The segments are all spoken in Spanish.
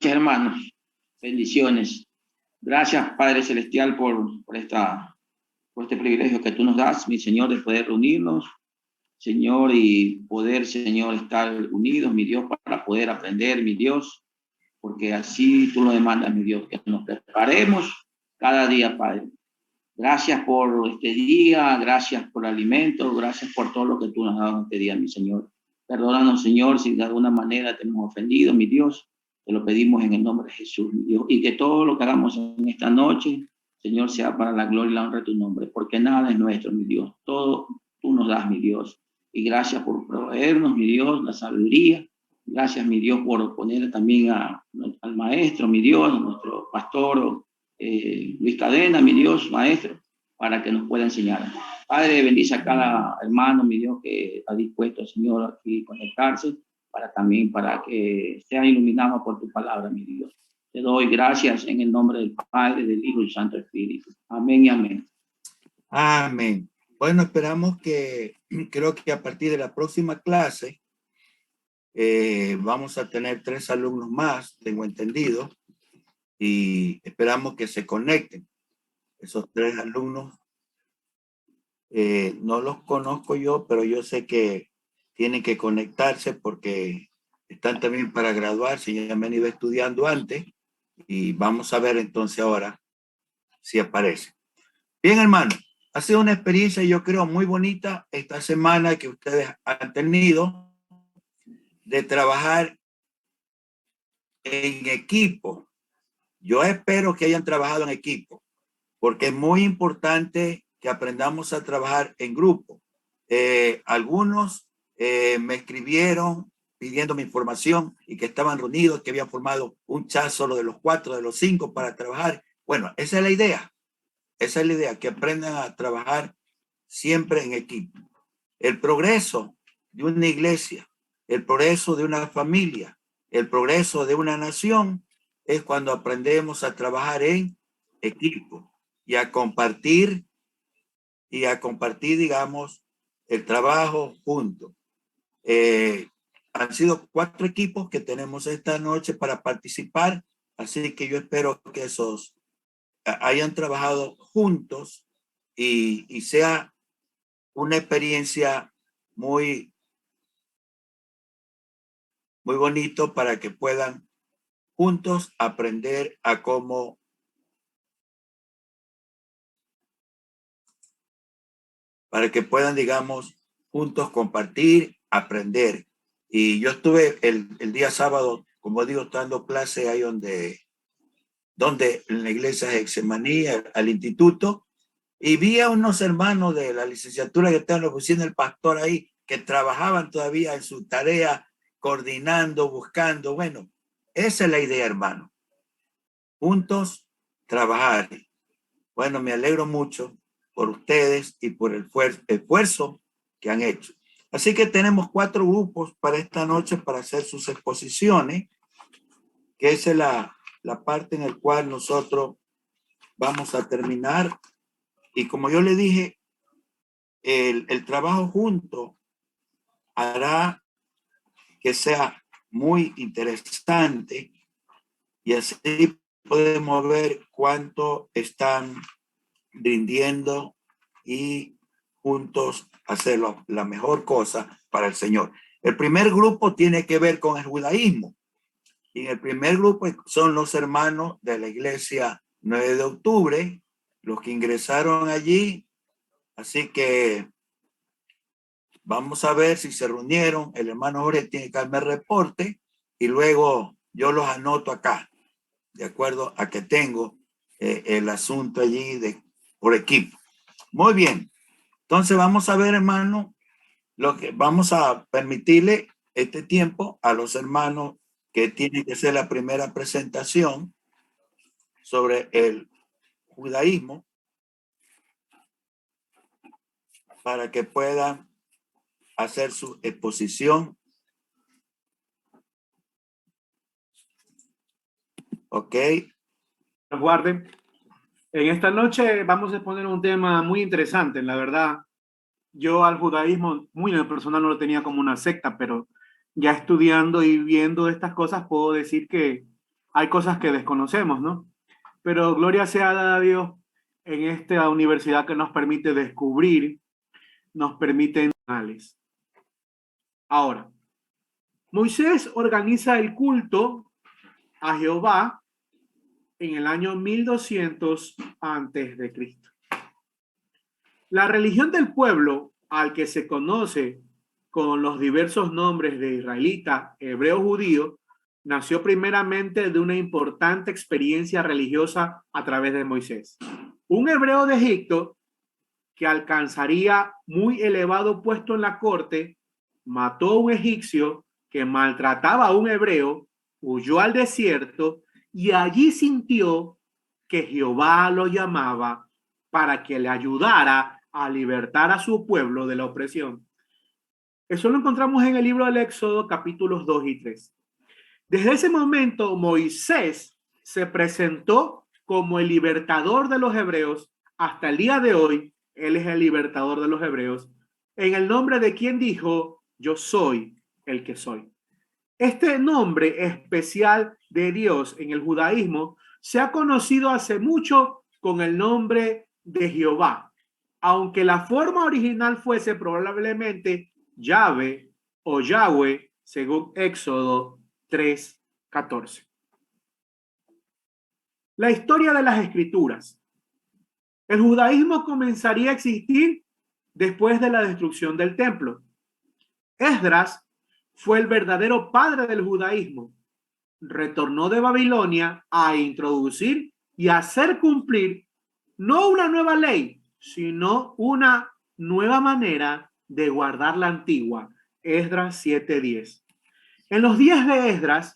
hermanos, bendiciones. Gracias, Padre Celestial, por este privilegio que tú nos das, mi Señor, de poder reunirnos, Señor, y poder, Señor, estar unidos, mi Dios, para poder aprender, mi Dios, porque así tú lo demandas, mi Dios, que nos preparemos cada día, Padre. Gracias por este día, gracias por el alimento, gracias por todo lo que tú nos has dado este día, mi Señor. Perdónanos, Señor, si de alguna manera te hemos ofendido, mi Dios. Te lo pedimos en el nombre de Jesús, mi Dios. Y que todo lo que hagamos en esta noche, Señor, sea para la gloria y la honra de tu nombre, porque nada es nuestro, mi Dios. Todo tú nos das, mi Dios. Y gracias por proveernos, mi Dios, la sabiduría. Gracias, mi Dios, por poner también al maestro, mi Dios, a nuestro pastor Luis Cadena, mi Dios, maestro, para que nos pueda enseñar. Padre, bendice a cada hermano, mi Dios, que está dispuesto, Señor, aquí conectarse, para que sea iluminado por tu palabra, mi Dios. Te doy gracias en el nombre del Padre, del Hijo y del Santo Espíritu. Amén y amén. Amén. Bueno, esperamos creo que a partir de la próxima clase vamos a tener 3 alumnos más, tengo entendido, y esperamos que se conecten. Esos 3 alumnos, no los conozco yo, pero yo sé que tienen que conectarse porque están también para graduarse, ya me han ido estudiando antes, y vamos a ver entonces ahora si aparece. Bien, hermano, ha sido una experiencia, yo creo, muy bonita esta semana que ustedes han tenido de trabajar en equipo. Yo espero que hayan trabajado en equipo, porque es muy importante que aprendamos a trabajar en grupo. Algunos me escribieron pidiéndome información y que estaban reunidos, que habían formado un chat solo de los 4, de los 5 para trabajar. Bueno, esa es la idea. Esa es la idea, que aprendan a trabajar siempre en equipo. El progreso de una iglesia, el progreso de una familia, el progreso de una nación es cuando aprendemos a trabajar en equipo y a compartir, digamos, el trabajo juntos. Han sido 4 equipos que tenemos esta noche para participar, así que yo espero que esos hayan trabajado juntos y sea una experiencia muy, muy bonito para que puedan juntos aprender a cómo para que puedan, digamos, juntos compartir, aprender. Y yo estuve el día sábado, como digo, dando clase ahí donde en la iglesia de Getsemaní, al instituto, y vi a unos hermanos de la licenciatura que están en la oficina del pastor ahí, que trabajaban todavía en su tarea, coordinando, buscando. Bueno, esa es la idea, hermano. Juntos, trabajar. Bueno, me alegro mucho por ustedes y por el esfuerzo que han hecho. Así que tenemos 4 grupos para esta noche para hacer sus exposiciones, que esa es la parte en la cual nosotros vamos a terminar. Y como yo le dije, el trabajo junto hará que sea muy interesante y así podemos ver cuánto están rindiendo y juntos hacerlo la mejor cosa para el Señor. El primer grupo tiene que ver con el judaísmo. Y en el primer grupo son los hermanos de la iglesia 9 de octubre, los que ingresaron allí. Así que vamos a ver si se reunieron. El hermano Jorge tiene que darme reporte y luego yo los anoto acá, de acuerdo a que tengo el asunto allí por equipo. Muy bien. Entonces vamos a ver, hermano, lo que vamos a permitirle este tiempo a los hermanos que tienen que hacer la primera presentación sobre el judaísmo para que puedan hacer su exposición. Ok. Guarden. En esta noche vamos a exponer un tema muy interesante, la verdad. Yo al judaísmo, muy en lo personal, no lo tenía como una secta, pero ya estudiando y viendo estas cosas puedo decir que hay cosas que desconocemos, ¿no? Pero gloria sea dada a Dios en esta universidad que nos permite descubrir, nos permite anales. Ahora, Moisés organiza el culto a Jehová en el año 1200 antes de Cristo. La religión del pueblo, al que se conoce con los diversos nombres de israelita, hebreo, judío, nació primeramente de una importante experiencia religiosa a través de Moisés. Un hebreo de Egipto que alcanzaría muy elevado puesto en la corte, mató a un egipcio que maltrataba a un hebreo, huyó al desierto y allí sintió que Jehová lo llamaba para que le ayudara a libertar a su pueblo de la opresión. Eso lo encontramos en el libro del Éxodo, capítulos 2 y 3. Desde ese momento, Moisés se presentó como el libertador de los hebreos. Hasta el día de hoy, él es el libertador de los hebreos, en el nombre de quien dijo, yo soy el que soy. Este nombre especial de Dios en el judaísmo se ha conocido hace mucho con el nombre de Jehová, aunque la forma original fuese probablemente Yahvé o Yahweh, según Éxodo 3:14. La historia de las escrituras. El judaísmo comenzaría a existir después de la destrucción del templo. Esdras fue el verdadero padre del judaísmo. Retornó de Babilonia a introducir y hacer cumplir no una nueva ley, sino una nueva manera de guardar la antigua. Esdras 7:10. En los días de Esdras,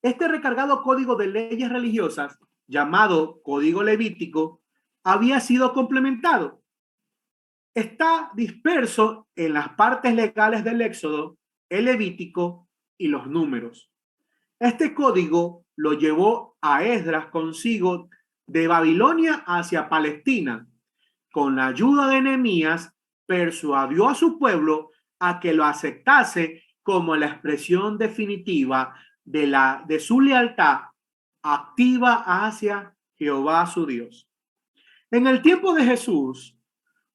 este recargado código de leyes religiosas, llamado Código Levítico, había sido complementado. Está disperso en las partes legales del Éxodo, el Levítico y los Números. Este código lo llevó a Esdras consigo de Babilonia hacia Palestina. Con la ayuda de Nehemías, persuadió a su pueblo a que lo aceptase como la expresión definitiva de su lealtad activa hacia Jehová su Dios. En el tiempo de Jesús,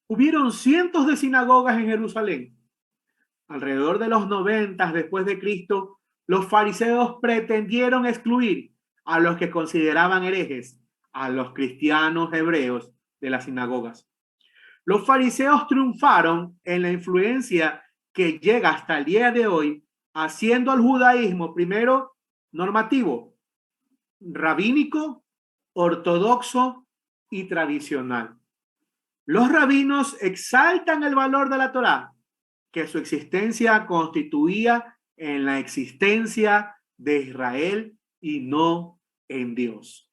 hubieron cientos de sinagogas en Jerusalén. Alrededor de los 90 después de Cristo, los fariseos pretendieron excluir a los que consideraban herejes, a los cristianos hebreos de las sinagogas. Los fariseos triunfaron en la influencia que llega hasta el día de hoy, haciendo al judaísmo primero normativo, rabínico, ortodoxo y tradicional. Los rabinos exaltan el valor de la Torá, que su existencia constituía en la existencia de Israel y no en Dios.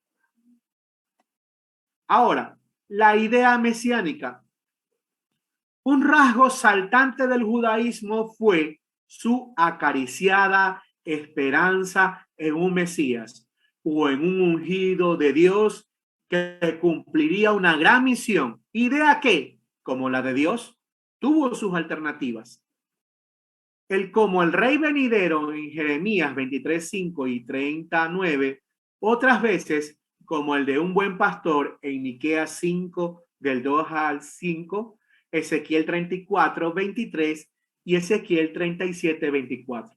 Ahora, la idea mesiánica. Un rasgo saltante del judaísmo fue su acariciada esperanza en un Mesías o en un ungido de Dios que cumpliría una gran misión. Idea que, como la de Dios, tuvo sus alternativas. Como el rey venidero en Jeremías 23:5 y 39, otras veces como el de un buen pastor en Miqueas 5 del 2 al 5, Ezequiel 34:23 y Ezequiel 37:24.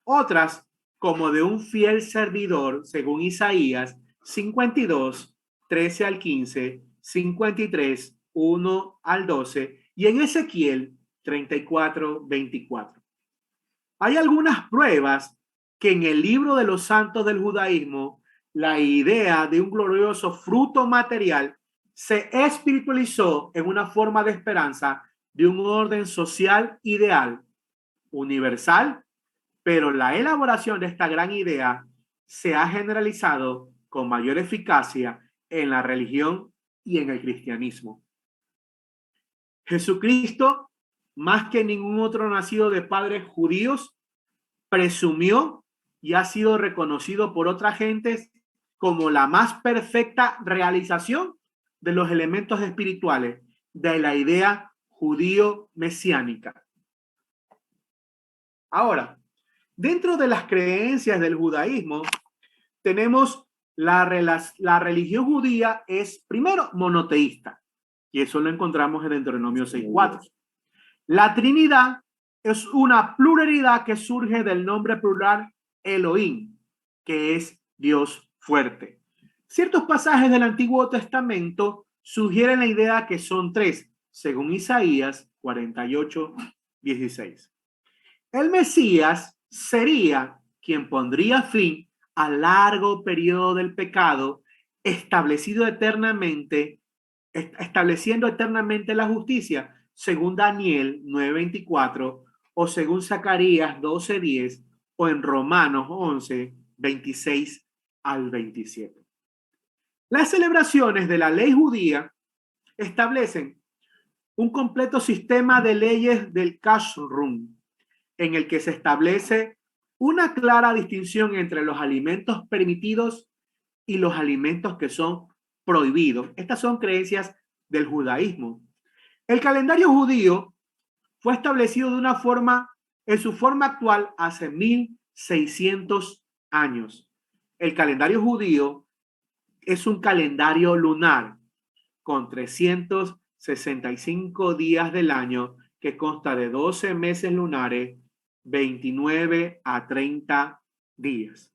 Otras como de un fiel servidor según Isaías 52, 13 al 15, 53, 1 al 12 y en Ezequiel 34:24. Hay algunas pruebas que en el libro de los santos del judaísmo la idea de un glorioso fruto material se espiritualizó en una forma de esperanza de un orden social ideal, universal, pero la elaboración de esta gran idea se ha generalizado con mayor eficacia en la religión y en el cristianismo. Jesucristo, más que ningún otro nacido de padres judíos, presumió y ha sido reconocido por otras gentes como la más perfecta realización de los elementos espirituales de la idea judío-mesiánica. Ahora, dentro de las creencias del judaísmo, tenemos la religión judía es primero monoteísta, y eso lo encontramos en Deuteronomio 6:4. La Trinidad es una pluralidad que surge del nombre plural Elohim, que es Dios fuerte. Ciertos pasajes del Antiguo Testamento sugieren la idea que son tres, según Isaías 48:16. El Mesías sería quien pondría fin al largo periodo del pecado, estableciendo eternamente la justicia, según Daniel 9:24, o según Zacarías 12:10, o en Romanos 11:26 al 27. Las celebraciones de la ley judía establecen un completo sistema de leyes del kashrut, en el que se establece una clara distinción entre los alimentos permitidos y los alimentos que son prohibidos. Estas son creencias del judaísmo. El calendario judío fue establecido de una forma, en su forma actual, hace 1600 años. El calendario judío es un calendario lunar con 365 días del año, que consta de 12 meses lunares, 29 a 30 días.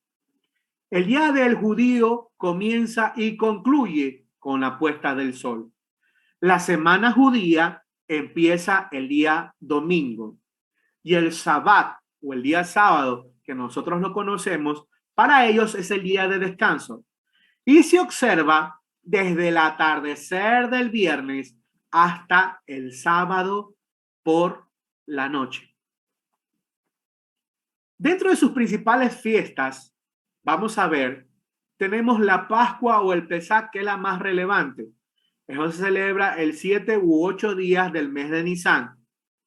El día del judío comienza y concluye con la puesta del sol. La semana judía empieza el día domingo, y el Sabbat o el día sábado, que nosotros no conocemos, para ellos es el día de descanso. Y se observa desde el atardecer del viernes hasta el sábado por la noche. Dentro de sus principales fiestas, vamos a ver, tenemos la Pascua o el Pesach, que es la más relevante. Eso se celebra el 7 u 8 días del mes de Nisan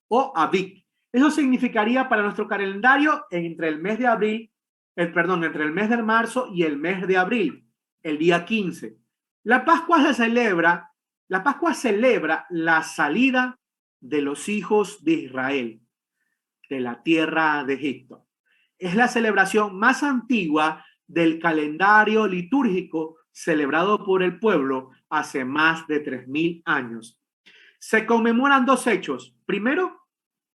o Aviv. Eso significaría para nuestro calendario entre el mes de abril, entre el mes de marzo y el mes de abril, el día 15. La Pascua celebra la salida de los hijos de Israel de la tierra de Egipto. Es la celebración más antigua del calendario litúrgico celebrado por el pueblo hace más de 3000 años. Se conmemoran dos hechos. Primero,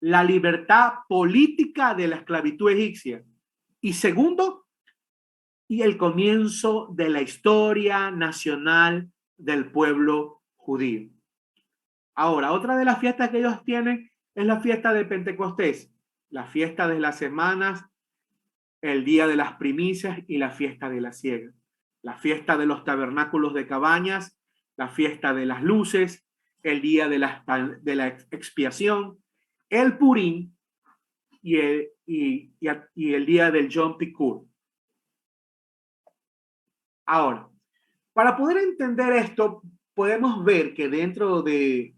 la libertad política de la esclavitud egipcia. Y segundo, y el comienzo de la historia nacional del pueblo judío. Ahora, otra de las fiestas que ellos tienen es la fiesta de Pentecostés, la fiesta de las semanas, el día de las primicias y la fiesta de la siega, la fiesta de los tabernáculos de cabañas, la fiesta de las luces, el día de la expiación, el Purim y el día del Yom Kippur. Ahora, para poder entender esto, podemos ver que dentro de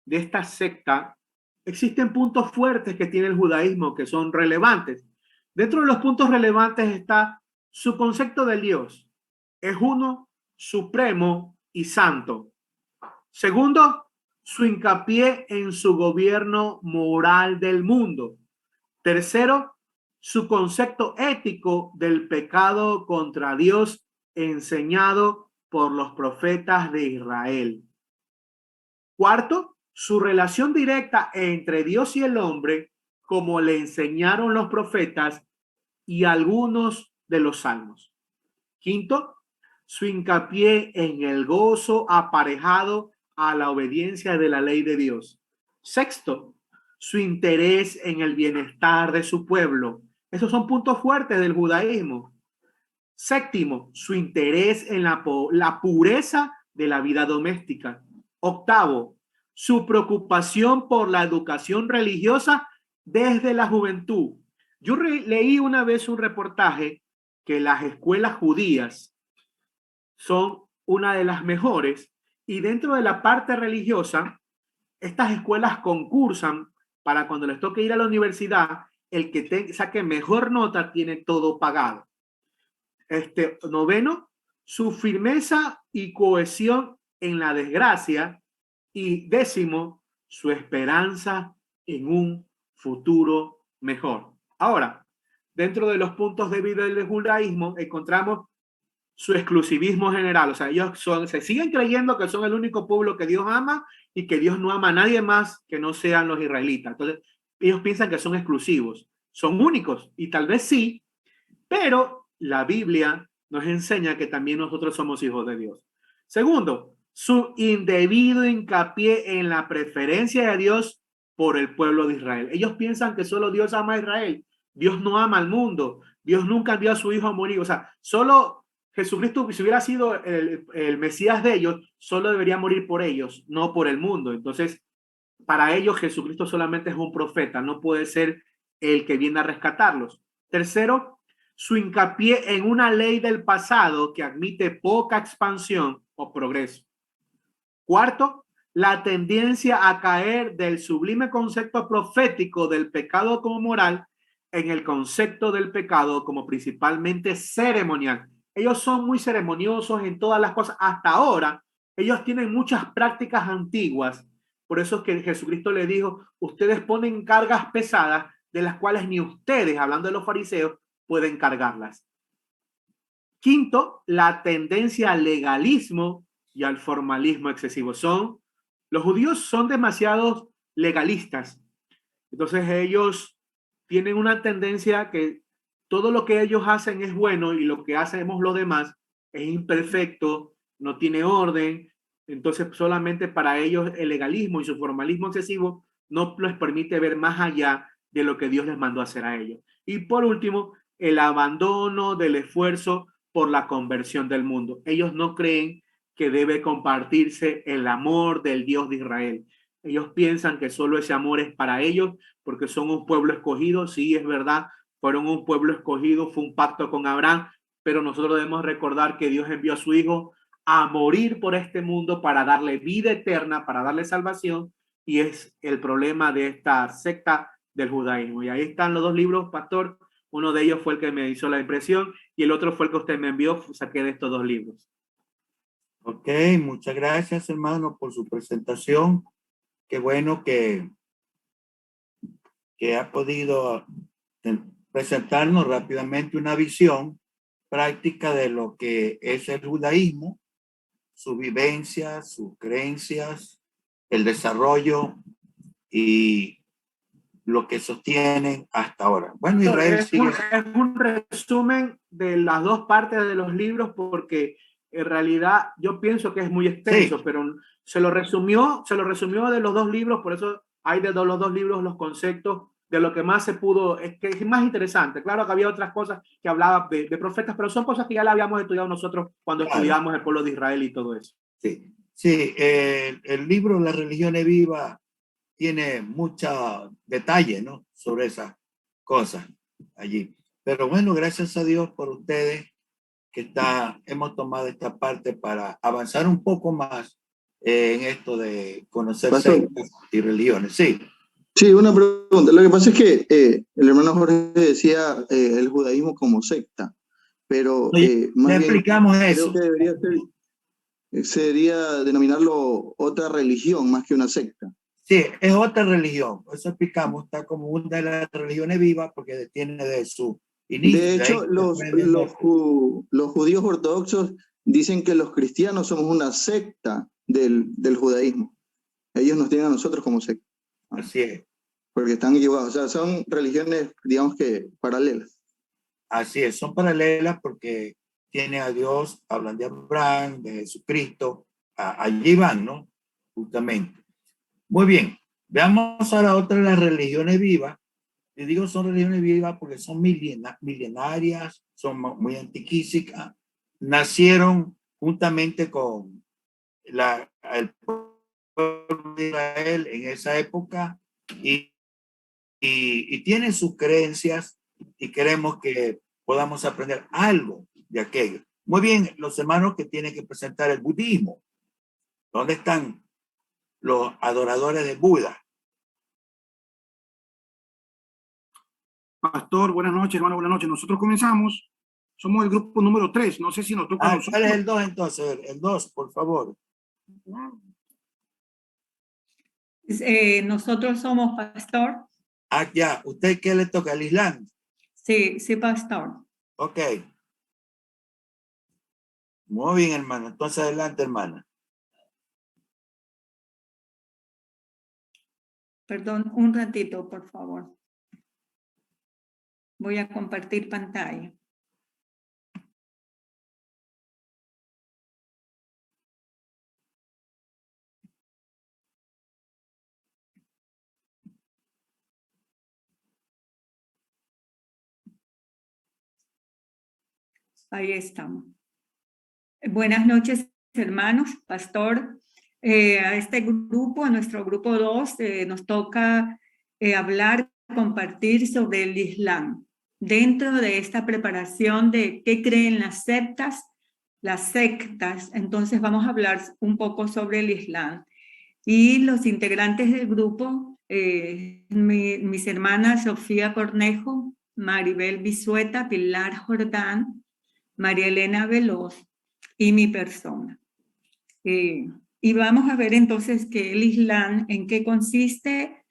esta secta existen puntos fuertes que tiene el judaísmo que son relevantes. Dentro de los puntos relevantes está su concepto del Dios. Es uno, supremo y santo. Segundo, su hincapié en su gobierno moral del mundo. Tercero, su concepto ético del pecado contra Dios enseñado por los profetas de Israel. Cuarto, su relación directa entre Dios y el hombre, como le enseñaron los profetas y algunos de los salmos. Quinto, su hincapié en el gozo aparejado a la obediencia de la ley de Dios. Sexto, su interés en el bienestar de su pueblo. Esos son puntos fuertes del judaísmo. Séptimo, su interés en la pureza de la vida doméstica. Octavo, su preocupación por la educación religiosa desde la juventud. Yo leí una vez un reportaje que las escuelas judías son una de las mejores, y dentro de la parte religiosa, estas escuelas concursan para cuando les toque ir a la universidad, el que saque mejor nota tiene todo pagado. Noveno, su firmeza y cohesión en la desgracia. Y décimo, su esperanza en un futuro mejor. Ahora, dentro de los puntos de vida del judaísmo encontramos su exclusivismo general. O sea, ellos se siguen creyendo que son el único pueblo que Dios ama y que Dios no ama a nadie más que no sean los israelitas. Entonces, ellos piensan que son exclusivos, son únicos y tal vez sí, pero la Biblia nos enseña que también nosotros somos hijos de Dios. Segundo, su indebido hincapié en la preferencia de Dios por el pueblo de Israel. Ellos piensan que solo Dios ama a Israel. Dios no ama al mundo. Dios nunca envió a su hijo a morir. O sea, solo Jesucristo, si hubiera sido el Mesías de ellos, solo debería morir por ellos, no por el mundo. Entonces, para ellos Jesucristo solamente es un profeta, no puede ser el que viene a rescatarlos. Tercero, su hincapié en una ley del pasado que admite poca expansión o progreso. Cuarto, la tendencia a caer del sublime concepto profético del pecado como moral en el concepto del pecado como principalmente ceremonial. Ellos son muy ceremoniosos en todas las cosas. Hasta ahora, ellos tienen muchas prácticas antiguas. Por eso es que Jesucristo le dijo, ustedes ponen cargas pesadas de las cuales ni ustedes, hablando de los fariseos, pueden cargarlas. Quinto, la tendencia al legalismo y al formalismo excesivo. Los judíos son demasiado legalistas. Entonces ellos tienen una tendencia que todo lo que ellos hacen es bueno y lo que hacemos los demás es imperfecto, no tiene orden. Entonces solamente para ellos el legalismo y su formalismo excesivo no les permite ver más allá de lo que Dios les mandó a hacer a ellos. Y por último, el abandono del esfuerzo por la conversión del mundo. Ellos no creen que debe compartirse el amor del Dios de Israel. Ellos piensan que solo ese amor es para ellos porque son un pueblo escogido. Sí, es verdad, fueron un pueblo escogido, fue un pacto con Abraham, pero nosotros debemos recordar que Dios envió a su hijo a morir por este mundo para darle vida eterna, para darle salvación, y es el problema de esta secta del judaísmo. Y ahí están los dos libros, pastor. Uno de ellos fue el que me hizo la impresión y el otro fue el que usted me envió. Saqué de estos dos libros. Ok, muchas gracias, hermano, por su presentación. Qué bueno que ha podido presentarnos rápidamente una visión práctica de lo que es el judaísmo, su vivencia, sus creencias, el desarrollo y lo que sostienen hasta ahora. Bueno, Israel sigue. Es un resumen de las dos partes de los libros porque en realidad yo pienso que es muy extenso, sí, pero se lo resumió de los dos libros, por eso hay de los dos libros los conceptos de lo que más se pudo, es que es más interesante. Claro que había otras cosas que hablaba de profetas, pero son cosas que ya la habíamos estudiado nosotros cuando estudiamos el pueblo de Israel y todo eso. Sí, sí, el libro La religión es viva tiene mucho detalle, ¿no? Sobre esas cosas allí. Pero bueno, gracias a Dios por ustedes que hemos tomado esta parte para avanzar un poco más en esto de conocer sectas y religiones. Sí. Sí, una pregunta. Lo que pasa es que el hermano Jorge decía el judaísmo como secta, pero más bien explicamos eso. Creo que sería denominarlo otra religión más que una secta. Sí, es otra religión. Eso explicamos, está como una de las religiones vivas porque tiene de su inicio. De hecho, los judíos ortodoxos dicen que los cristianos somos una secta del judaísmo. Ellos nos tienen a nosotros como secta. Así es. Porque están equivocados. O sea, son religiones, digamos que paralelas. Así es, son paralelas porque tienen a Dios, hablan de Abraham, de Jesucristo. Allí van, ¿no? Justamente. Muy bien, veamos ahora otra de las religiones vivas. Les digo son religiones vivas porque son milenarias, son muy antiquísicas, nacieron juntamente con el pueblo de Israel en esa época y tienen sus creencias y queremos que podamos aprender algo de aquello. Muy bien, los hermanos que tienen que presentar el budismo. ¿Dónde están los adoradores de Buda? Pastor, buenas noches, hermano, buenas noches. Nosotros comenzamos, somos el grupo número 3, no sé si nos toca a nosotros. ¿Cuál es el 2 entonces? El 2, por favor. Nosotros somos pastor. Ya, ¿usted qué le toca? ¿El Islam? Sí, sí, pastor. Ok. Muy bien, hermana. Entonces, adelante, hermana. Perdón, un ratito, por favor. Voy a compartir pantalla. Ahí estamos. Buenas noches, hermanos, pastor. A este grupo, a nuestro grupo 2, nos toca hablar, compartir sobre el Islam. Dentro de esta preparación de qué creen las sectas, entonces vamos a hablar un poco sobre el Islam. Y los integrantes del grupo, mis hermanas Sofía Cornejo, Maribel Bisueta, Pilar Jordán, María Elena Veloz y mi persona. Y vamos a ver entonces que el Islam, en qué consiste,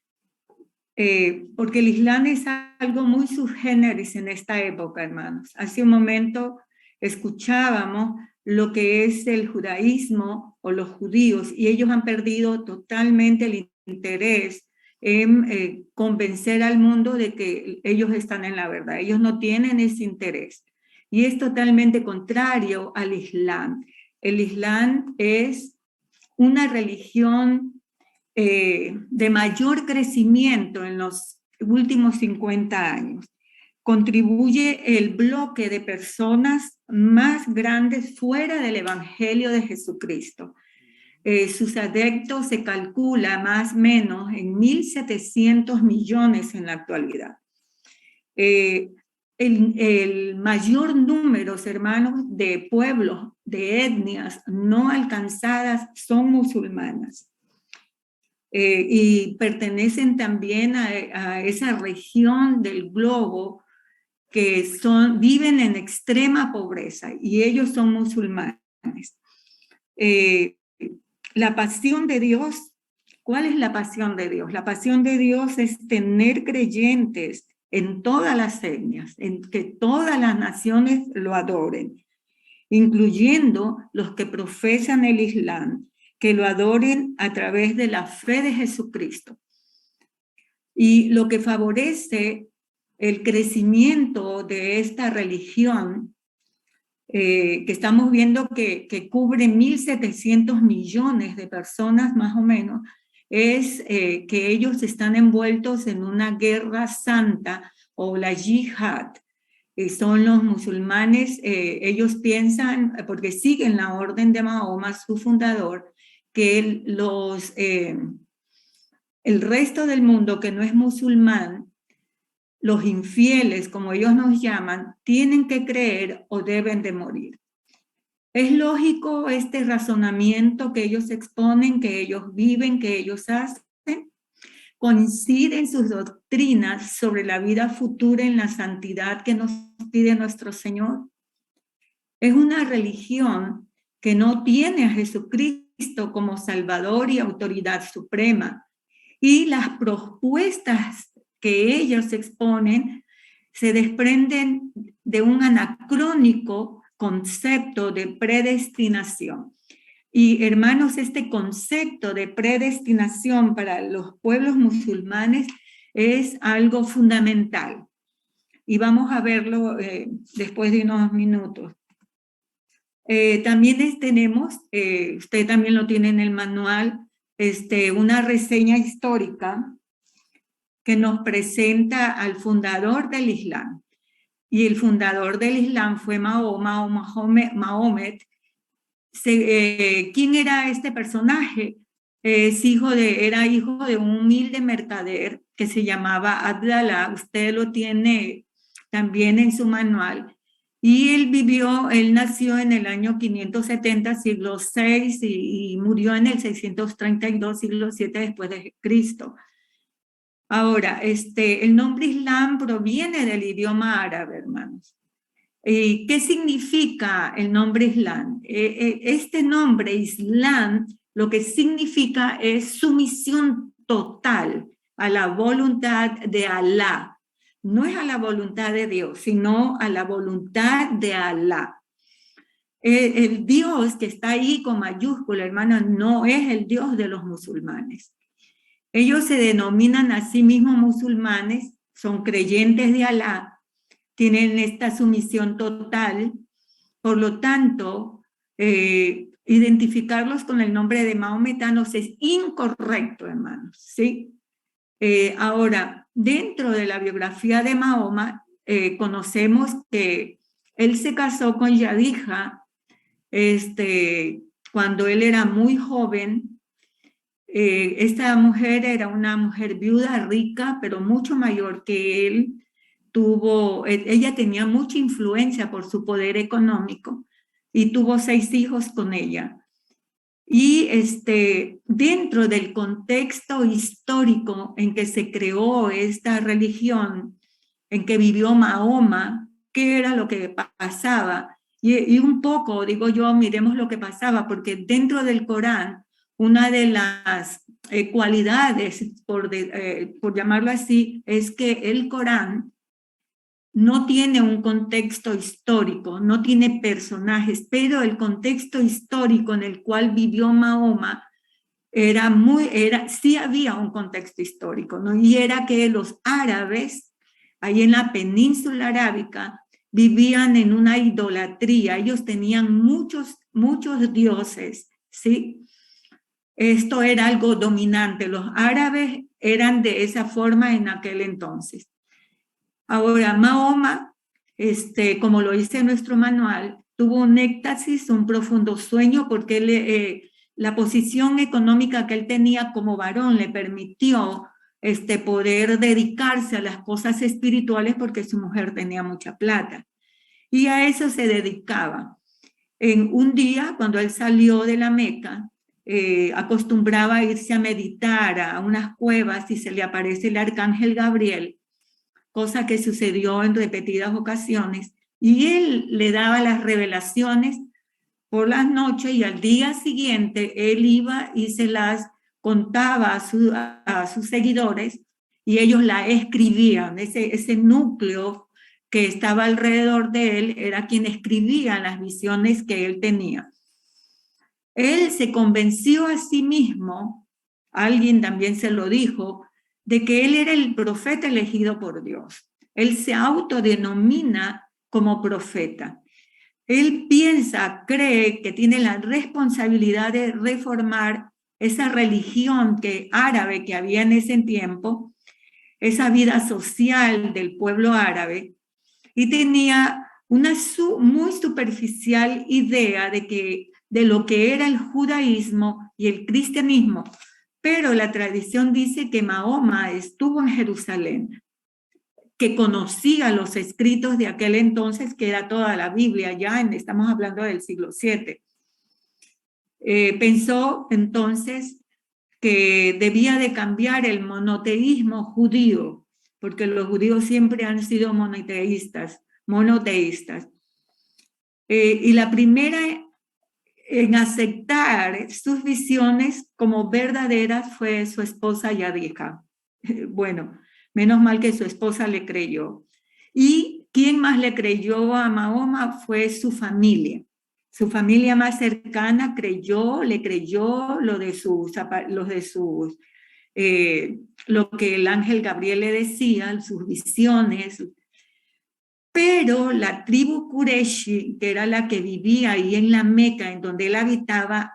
porque el Islam es algo muy subgéneris en esta época, hermanos. Hace un momento escuchábamos lo que es el judaísmo o los judíos, y ellos han perdido totalmente el interés en convencer al mundo de que ellos están en la verdad. Ellos no tienen ese interés. Y es totalmente contrario al Islam. El Islam es una religión de mayor crecimiento en los últimos 50 años. Contribuye el bloque de personas más grandes fuera del Evangelio de Jesucristo. Sus adeptos se calcula más o menos en 1.700 millones en la actualidad. El mayor número, hermanos, de pueblos, de etnias no alcanzadas son musulmanas. Y pertenecen también a esa región del globo que viven en extrema pobreza, y ellos son musulmanes. La pasión de Dios, ¿cuál es la pasión de Dios? La pasión de Dios es tener creyentes en todas las etnias, en que todas las naciones lo adoren, incluyendo los que profesan el Islam, que lo adoren a través de la fe de Jesucristo. Y lo que favorece el crecimiento de esta religión, que estamos viendo que cubre 1.700 millones de personas más o menos, es que ellos están envueltos en una guerra santa o la yihad. Son los musulmanes, ellos piensan, porque siguen la orden de Mahoma, su fundador, que el resto del mundo que no es musulmán, los infieles, como ellos nos llaman, tienen que creer o deben de morir. Es lógico este razonamiento que ellos exponen, que ellos viven, que ellos hacen. Coinciden sus doctrinas sobre la vida futura en la santidad que nos pide nuestro Señor. Es una religión que no tiene a Jesucristo como Salvador y autoridad suprema. Y las propuestas que ellos exponen se desprenden de un anacrónico concepto de predestinación. Y hermanos, este concepto de predestinación para los pueblos musulmanes es algo fundamental. Y vamos a verlo después de unos minutos. También tenemos, usted también lo tiene en el manual, una reseña histórica que nos presenta al fundador del Islam. Y el fundador del Islam fue Mahoma o Mahomet. ¿Quién era este personaje? Era hijo de un humilde mercader que se llamaba Abdallah. Usted lo tiene también en su manual. Y él nació en el año 570, siglo VI, y murió en el 632, siglo VII después de Cristo. Ahora, el nombre Islam proviene del idioma árabe, hermanos. ¿Qué significa el nombre Islam? Este nombre Islam lo que significa es sumisión total a la voluntad de Alá. No es a la voluntad de Dios, sino a la voluntad de Alá. El Dios que está ahí con mayúscula, hermana, no es el Dios de los musulmanes. Ellos se denominan a sí mismos musulmanes, son creyentes de Alá, tienen esta sumisión total. Por lo tanto, identificarlos con el nombre de maometanos es incorrecto, hermanos, ¿sí? Ahora, dentro de la biografía de Mahoma, conocemos que él se casó con Yadija cuando él era muy joven. Esta mujer era una mujer viuda, rica, pero mucho mayor que él. Ella tenía mucha influencia por su poder económico y tuvo 6 hijos con ella. Y dentro del contexto histórico en que se creó esta religión, en que vivió Mahoma, ¿qué era lo que pasaba? Y un poco, digo yo, miremos lo que pasaba, porque dentro del Corán, una de las cualidades, por llamarlo así, es que el Corán no tiene un contexto histórico, no tiene personajes, pero el contexto histórico en el cual vivió Mahoma sí había un contexto histórico, ¿no? Y era que los árabes, ahí en la península arábica, vivían en una idolatría, ellos tenían muchos dioses, ¿sí? Esto era algo dominante, los árabes eran de esa forma en aquel entonces. Ahora, Mahoma, como lo dice en nuestro manual, tuvo un éxtasis, un profundo sueño, porque la posición económica que él tenía como varón le permitió poder dedicarse a las cosas espirituales porque su mujer tenía mucha plata. Y a eso se dedicaba. En un día, cuando él salió de la Meca, acostumbraba a irse a meditar a unas cuevas y se le aparece el arcángel Gabriel, cosa que sucedió en repetidas ocasiones, y él le daba las revelaciones por las noches y al día siguiente él iba y se las contaba a sus seguidores y ellos la escribían. Ese núcleo que estaba alrededor de él era quien escribía las visiones que él tenía. Él se convenció a sí mismo, alguien también se lo dijo, de que él era el profeta elegido por Dios. Él se autodenomina como profeta. Él cree que tiene la responsabilidad de reformar esa religión árabe que había en ese tiempo, esa vida social del pueblo árabe, y tenía una muy superficial idea de lo que era el judaísmo y el cristianismo. Pero la tradición dice que Mahoma estuvo en Jerusalén, que conocía los escritos de aquel entonces, que era toda la Biblia, estamos hablando del siglo VII. Pensó entonces que debía de cambiar el monoteísmo judío, porque los judíos siempre han sido monoteístas. Y la primera en aceptar sus visiones como verdaderas fue su esposa Yadija. Bueno, menos mal que su esposa le creyó. Y quien más le creyó a Mahoma fue su familia. Su familia más cercana le creyó lo que el ángel Gabriel le decía, sus visiones. Pero la tribu Qureshi, que era la que vivía ahí en la Meca, en donde él habitaba,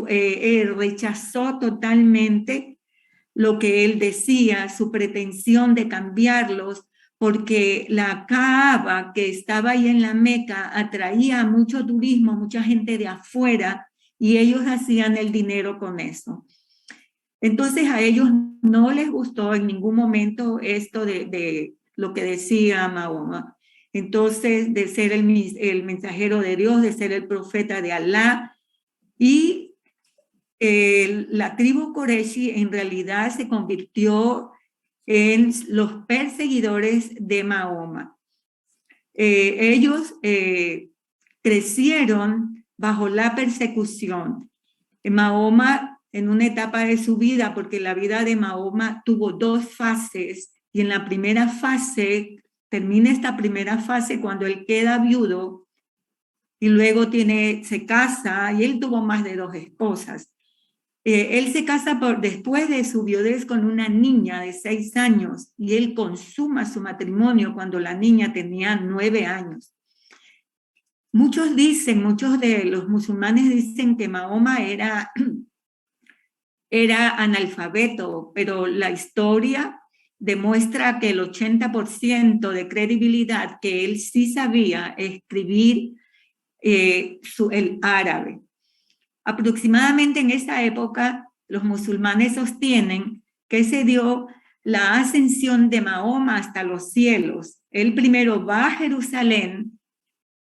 rechazó totalmente lo que él decía, su pretensión de cambiarlos, porque la Kaaba que estaba ahí en la Meca atraía mucho turismo, mucha gente de afuera, y ellos hacían el dinero con eso. Entonces a ellos no les gustó en ningún momento esto de lo que decía Mahoma. Entonces, de ser el mensajero de Dios, de ser el profeta de Alá, y la tribu Qureshi en realidad se convirtió en los perseguidores de Mahoma. Ellos crecieron bajo la persecución. Mahoma, en una etapa de su vida, porque la vida de Mahoma tuvo 2 fases, y en la primera fase, termina esta primera fase cuando él queda viudo, y luego se casa, y él tuvo más de 2 esposas. Él se casa después de su viudez con una niña de 6 años, y él consuma su matrimonio cuando la niña tenía 9 años. Muchos de los musulmanes dicen que Mahoma era analfabeto, pero la historia demuestra que el 80% de credibilidad, que él sí sabía escribir el árabe. Aproximadamente en esa época, los musulmanes sostienen que se dio la ascensión de Mahoma hasta los cielos. Él primero va a Jerusalén,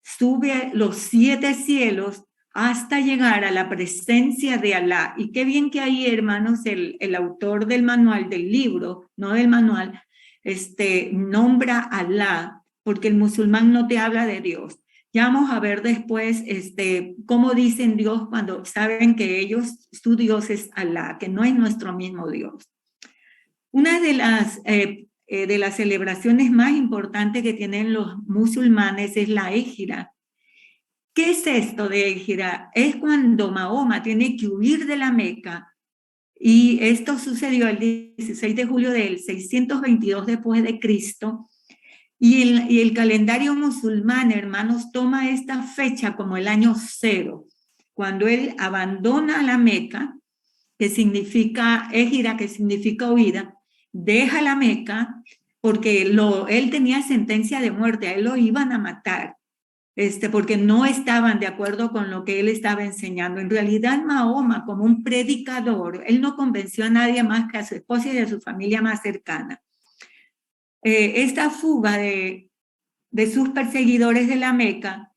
sube los 7 cielos hasta llegar a la presencia de Alá. Y qué bien que ahí, hermanos, el autor del manual, del libro, no del manual, nombra a Alá, porque el musulmán no te habla de Dios. Ya vamos a ver después cómo dicen Dios cuando saben que su Dios es Alá, que no es nuestro mismo Dios. Una de las celebraciones más importantes que tienen los musulmanes es la Égira. ¿Qué es esto de Égira? Es cuando Mahoma tiene que huir de la Meca, y esto sucedió el 16 de julio del 622 después de Cristo, y el calendario musulmán, hermanos, toma esta fecha como el año 0, cuando él abandona la Meca, que significa Égira, que significa huida, deja la Meca, porque él tenía sentencia de muerte, a él lo iban a matar, porque no estaban de acuerdo con lo que él estaba enseñando. En realidad, Mahoma, como un predicador, él no convenció a nadie más que a su esposa y a su familia más cercana. Esta fuga de sus perseguidores de la Meca,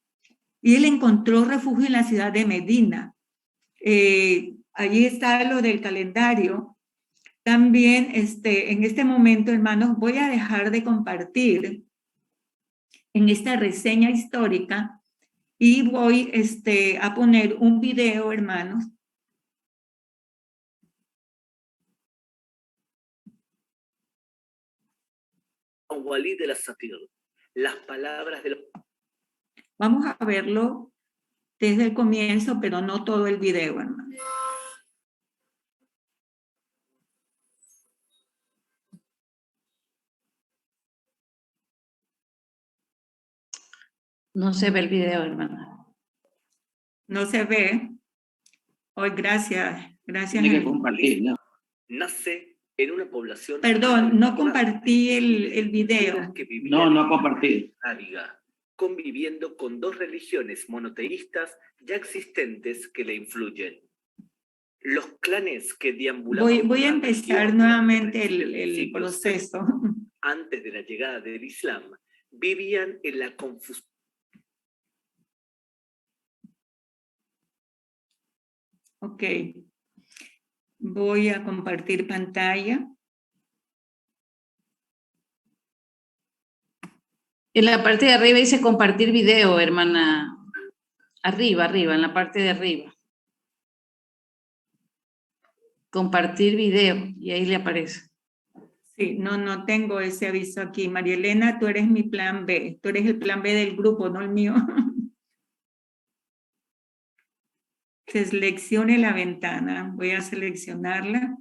y él encontró refugio en la ciudad de Medina. Allí está lo del calendario. También en este momento, hermanos, voy a dejar de compartir en esta reseña histórica y voy a poner un video, hermanos. Walid al-Safir, las palabras de los... Vamos a verlo desde el comienzo, pero no todo el video, hermano. No se ve el video, hermana. No se ve. Hoy, gracias. Tiene que compartir, ¿no? Nace en una población... Perdón, no compartí el video. No compartí. Arábiga, conviviendo con 2 religiones monoteístas ya existentes que le influyen. Los clanes que deambulaban... Voy a empezar nuevamente el proceso. Antes de la llegada del Islam, vivían en la confusión. Ok. Voy a compartir pantalla. En la parte de arriba dice compartir video, hermana. Arriba, en la parte de arriba. Compartir video, y ahí le aparece. Sí, no tengo ese aviso aquí. María Elena, tú eres mi plan B. Tú eres el plan B del grupo, no el mío. Se seleccione la ventana. Voy a seleccionarla.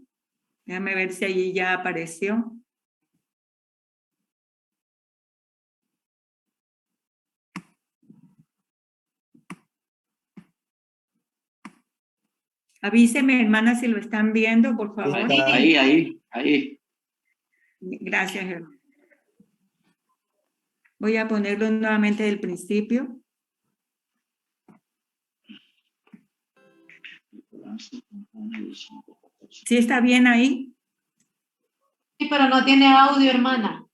Déjame ver si allí ya apareció. Avíseme, hermana, si lo están viendo, por favor. Ahí. Gracias, hermano. Voy a ponerlo nuevamente del principio. ¿Sí está bien ahí? Sí, pero no tiene audio, hermana.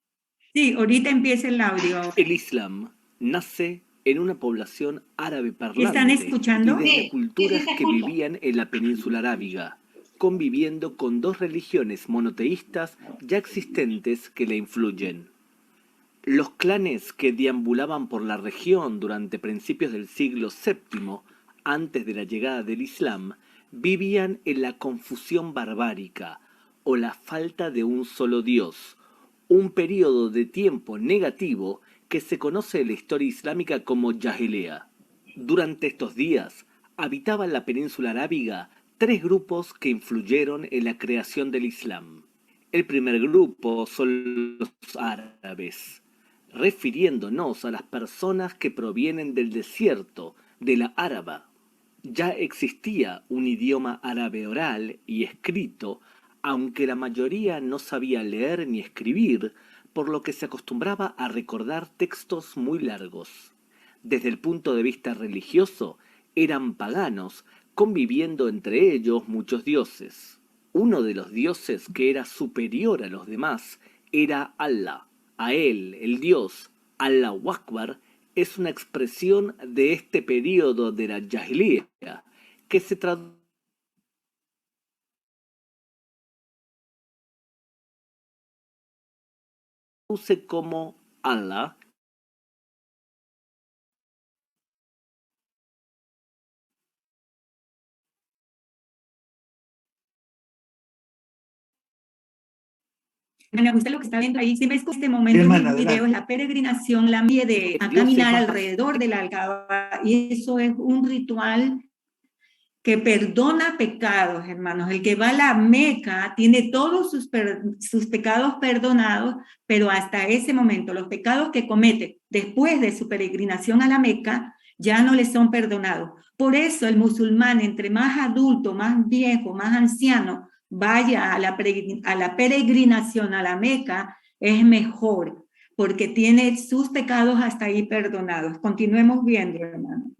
Sí, ahorita empieza el audio. El Islam nace en una población árabe parlante. ¿Están escuchando? Y de culturas que vivían en la península arábiga, conviviendo con 2 religiones monoteístas ya existentes que le influyen. Los clanes que deambulaban por la región durante principios del siglo VII, antes de la llegada del Islam, vivían en la confusión barbárica o la falta de un solo Dios, un periodo de tiempo negativo que se conoce en la historia islámica como Jahiliyah. Durante estos días, habitaban en la península arábiga 3 grupos que influyeron en la creación del Islam. El primer grupo son los árabes, refiriéndonos a las personas que provienen del desierto, de la Áraba. Ya existía un idioma árabe oral y escrito, aunque la mayoría no sabía leer ni escribir, por lo que se acostumbraba a recordar textos muy largos. Desde el punto de vista religioso, eran paganos, conviviendo entre ellos muchos dioses. Uno de los dioses que era superior a los demás era Allah. A él, el dios Allahu Akbar, es una expresión de este período de la Jahiliya, que se traduce como Allah. Usted lo que está viendo ahí, si ves que este momento Hermana, del video es la peregrinación, la mía de a caminar alrededor de la Alcaba, y eso es un ritual que perdona pecados, hermanos. El que va a la Meca tiene todos sus pecados perdonados, pero hasta ese momento los pecados que comete después de su peregrinación a la Meca ya no le son perdonados. Por eso el musulmán, entre más adulto, más viejo, más anciano, vaya a la peregrinación a la Meca, es mejor, porque tiene sus pecados hasta ahí perdonados. Continuemos viendo, hermano.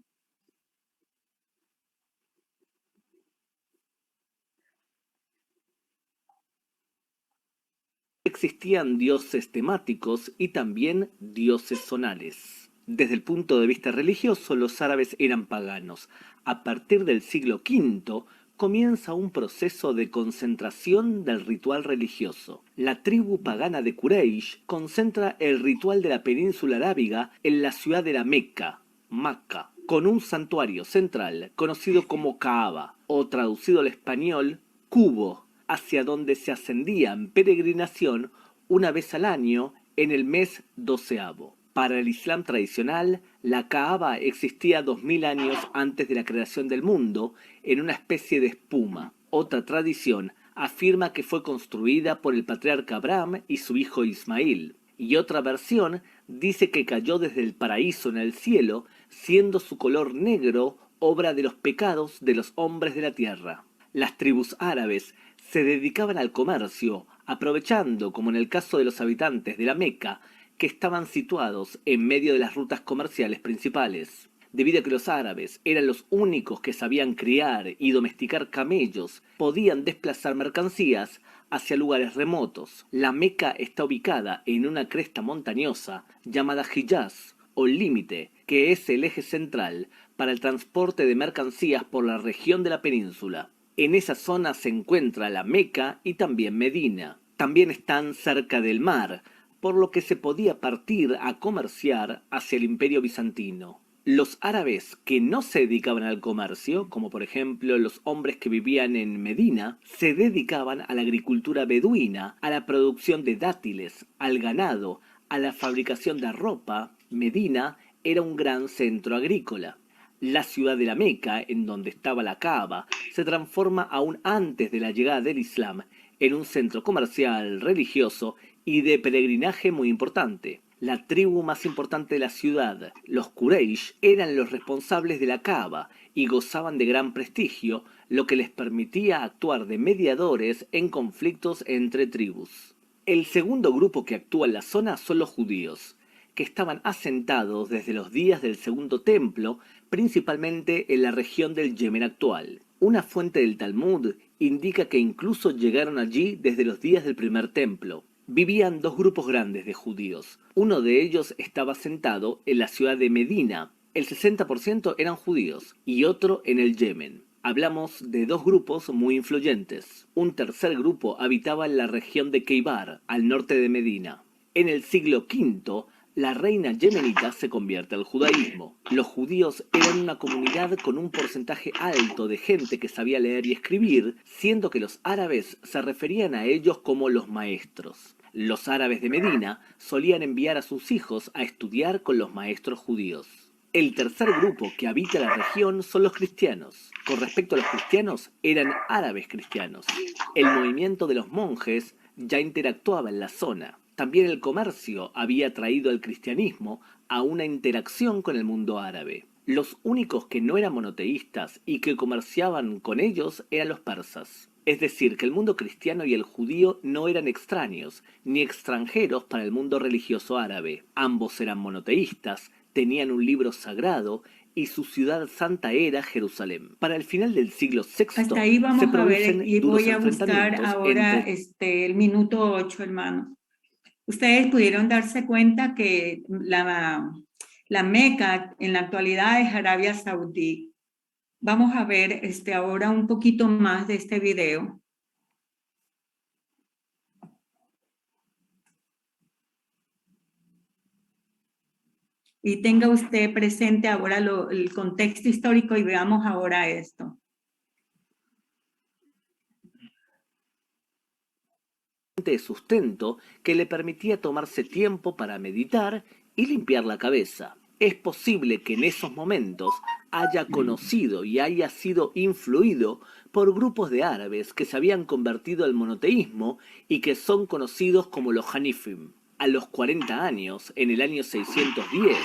Existían dioses temáticos y también dioses zonales. Desde el punto de vista religioso, los árabes eran paganos. A partir del siglo V, comienza un proceso de concentración del ritual religioso. La tribu pagana de Quraysh concentra el ritual de la península arábiga en la ciudad de la Meca, Macca, con un santuario central conocido como Kaaba, o traducido al español, cubo, hacia donde se ascendía en peregrinación una vez al año en el mes 12avo. Para el Islam tradicional, la Kaaba existía 2000 años antes de la creación del mundo en una especie de espuma. Otra tradición afirma que fue construida por el patriarca Abraham y su hijo Ismail, y otra versión dice que cayó desde el paraíso en el cielo, siendo su color negro obra de los pecados de los hombres de la tierra. Las tribus árabes se dedicaban al comercio, aprovechando, como en el caso de los habitantes de la Meca, que estaban situados en medio de las rutas comerciales principales. Debido a que los árabes eran los únicos que sabían criar y domesticar camellos, podían desplazar mercancías hacia lugares remotos. La Meca está ubicada en una cresta montañosa llamada Hijaz, o límite, que es el eje central para el transporte de mercancías por la región de la península. En esa zona se encuentra la Meca y también Medina. También están cerca del mar, por lo que se podía partir a comerciar hacia el Imperio Bizantino. Los árabes que no se dedicaban al comercio, como por ejemplo los hombres que vivían en Medina, se dedicaban a la agricultura beduina, a la producción de dátiles, al ganado, a la fabricación de ropa. Medina era un gran centro agrícola. La ciudad de la Meca, en donde estaba la Kaaba, se transforma aún antes de la llegada del Islam en un centro comercial, religioso y de peregrinaje muy importante. La tribu más importante de la ciudad, los Quraysh, eran los responsables de la Kaaba y gozaban de gran prestigio, lo que les permitía actuar de mediadores en conflictos entre tribus. El segundo grupo que actúa en la zona son los judíos, que estaban asentados desde los días del segundo templo, principalmente en la región del Yemen actual. Una fuente del Talmud indica que incluso llegaron allí desde los días del primer templo. Vivían dos grupos grandes de judíos. Uno de ellos estaba asentado en la ciudad de Medina, el 60% eran judíos, y otro en el Yemen. Hablamos de dos grupos muy influyentes. Un tercer grupo habitaba en la región de Keibar, al norte de Medina. En el siglo V, la reina yemenita se convierte al judaísmo. Los judíos eran una comunidad con un porcentaje alto de gente que sabía leer y escribir, siendo que los árabes se referían a ellos como los maestros. Los árabes de Medina solían enviar a sus hijos a estudiar con los maestros judíos. El tercer grupo que habita la región son los cristianos. Con respecto a los cristianos, eran árabes cristianos. El movimiento de los monjes ya interactuaba en la zona. También el comercio había traído al cristianismo a una interacción con el mundo árabe. Los únicos que no eran monoteístas y que comerciaban con ellos eran los persas. Es decir, que el mundo cristiano y el judío no eran extraños, ni extranjeros para el mundo religioso árabe. Ambos eran monoteístas, tenían un libro sagrado y su ciudad santa era Jerusalén. Para el final del siglo VI, hasta ahí vamos a ver, y duros voy a buscar ahora el minuto 8, hermano. Ustedes pudieron darse cuenta que la Meca en la actualidad es Arabia Saudí. Vamos a ver ahora un poquito más de este video. Y tenga usted presente ahora el contexto histórico y veamos ahora esto. De sustento que le permitía tomarse tiempo para meditar y limpiar la cabeza. Es posible que en esos momentos haya conocido y haya sido influido por grupos de árabes que se habían convertido al monoteísmo y que son conocidos como los Hanifim. A los 40 años, en el año 610,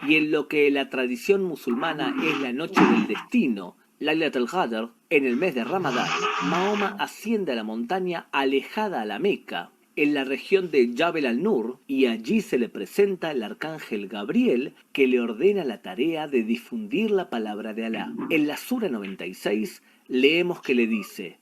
y en lo que la tradición musulmana es la noche del destino, Laylat al-Qadr, en el mes de Ramadán, Mahoma asciende a la montaña alejada a la Meca, en la región de Jabal al-Nur, y allí se le presenta el arcángel Gabriel, que le ordena la tarea de difundir la palabra de Alá. En la Sura 96 leemos que le dice: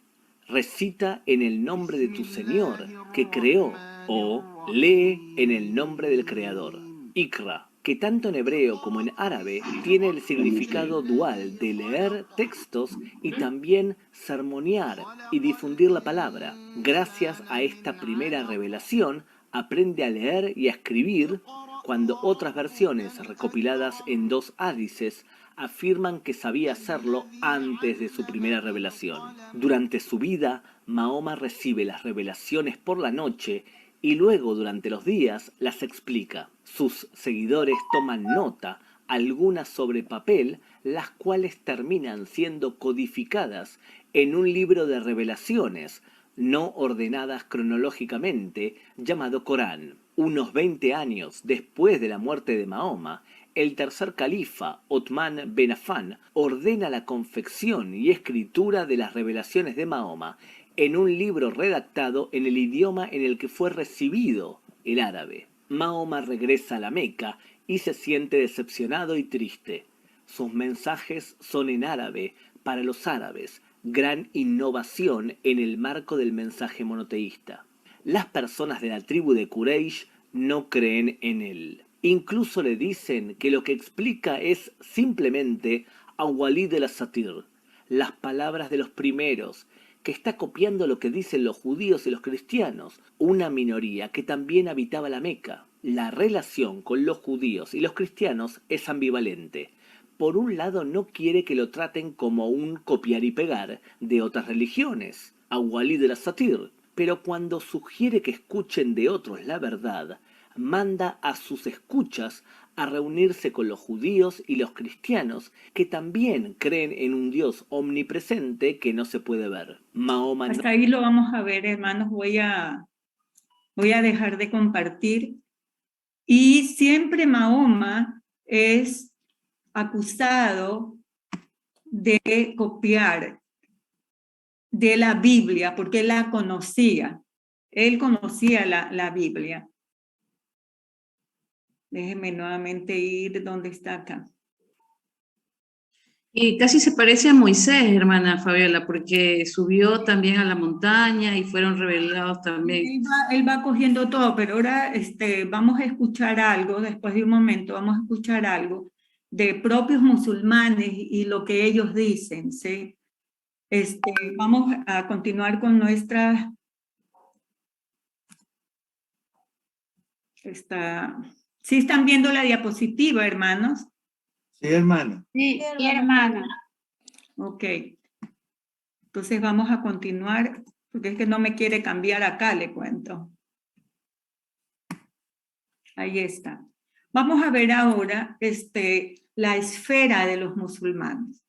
recita en el nombre de tu Señor, que creó, o lee en el nombre del Creador. Ikra, que tanto en hebreo como en árabe tiene el significado dual de leer textos y también sermonear y difundir la palabra. Gracias a esta primera revelación, aprende a leer y a escribir, cuando otras versiones recopiladas en 2 hadices afirman que sabía hacerlo antes de su primera revelación. Durante su vida, Mahoma recibe las revelaciones por la noche y luego durante los días las explica. Sus seguidores toman nota, algunas sobre papel, las cuales terminan siendo codificadas en un libro de revelaciones, no ordenadas cronológicamente, llamado Corán. Unos 20 años después de la muerte de Mahoma, el tercer califa, Othman Ben Affan, ordena la confección y escritura de las revelaciones de Mahoma en un libro redactado en el idioma en el que fue recibido, el árabe. Mahoma regresa a la Meca y se siente decepcionado y triste. Sus mensajes son en árabe para los árabes, gran innovación en el marco del mensaje monoteísta. Las personas de la tribu de Quraysh no creen en él. Incluso le dicen que lo que explica es simplemente Awalid al-Asatir, las palabras de los primeros, que está copiando lo que dicen los judíos y los cristianos, una minoría que también habitaba la Meca. La relación con los judíos y los cristianos es ambivalente. Por un lado, no quiere que lo traten como un copiar y pegar de otras religiones, Awalid al-Asatir, pero cuando sugiere que escuchen de otros la verdad, manda a sus escuchas a reunirse con los judíos y los cristianos, que también creen en un Dios omnipresente que no se puede ver. Mahoma hasta ahí lo vamos a ver, hermanos. Voy a dejar de compartir. Y siempre Mahoma es acusado de copiar de la Biblia, porque él la conocía. Él conocía la Biblia. Déjeme nuevamente ir donde está acá. Y casi se parece a Moisés, hermana Fabiola, porque subió también a la montaña y fueron revelados también. Él va cogiendo todo, pero ahora vamos a escuchar algo, después de un momento vamos a escuchar algo de propios musulmanes y lo que ellos dicen, ¿sí? Vamos a continuar con nuestra... ¿Sí están viendo la diapositiva, hermanos? Sí, hermano. Sí, hermana. Ok. Entonces vamos a continuar, porque es que no me quiere cambiar acá, le cuento. Ahí está. Vamos a ver ahora la esfera de los musulmanes.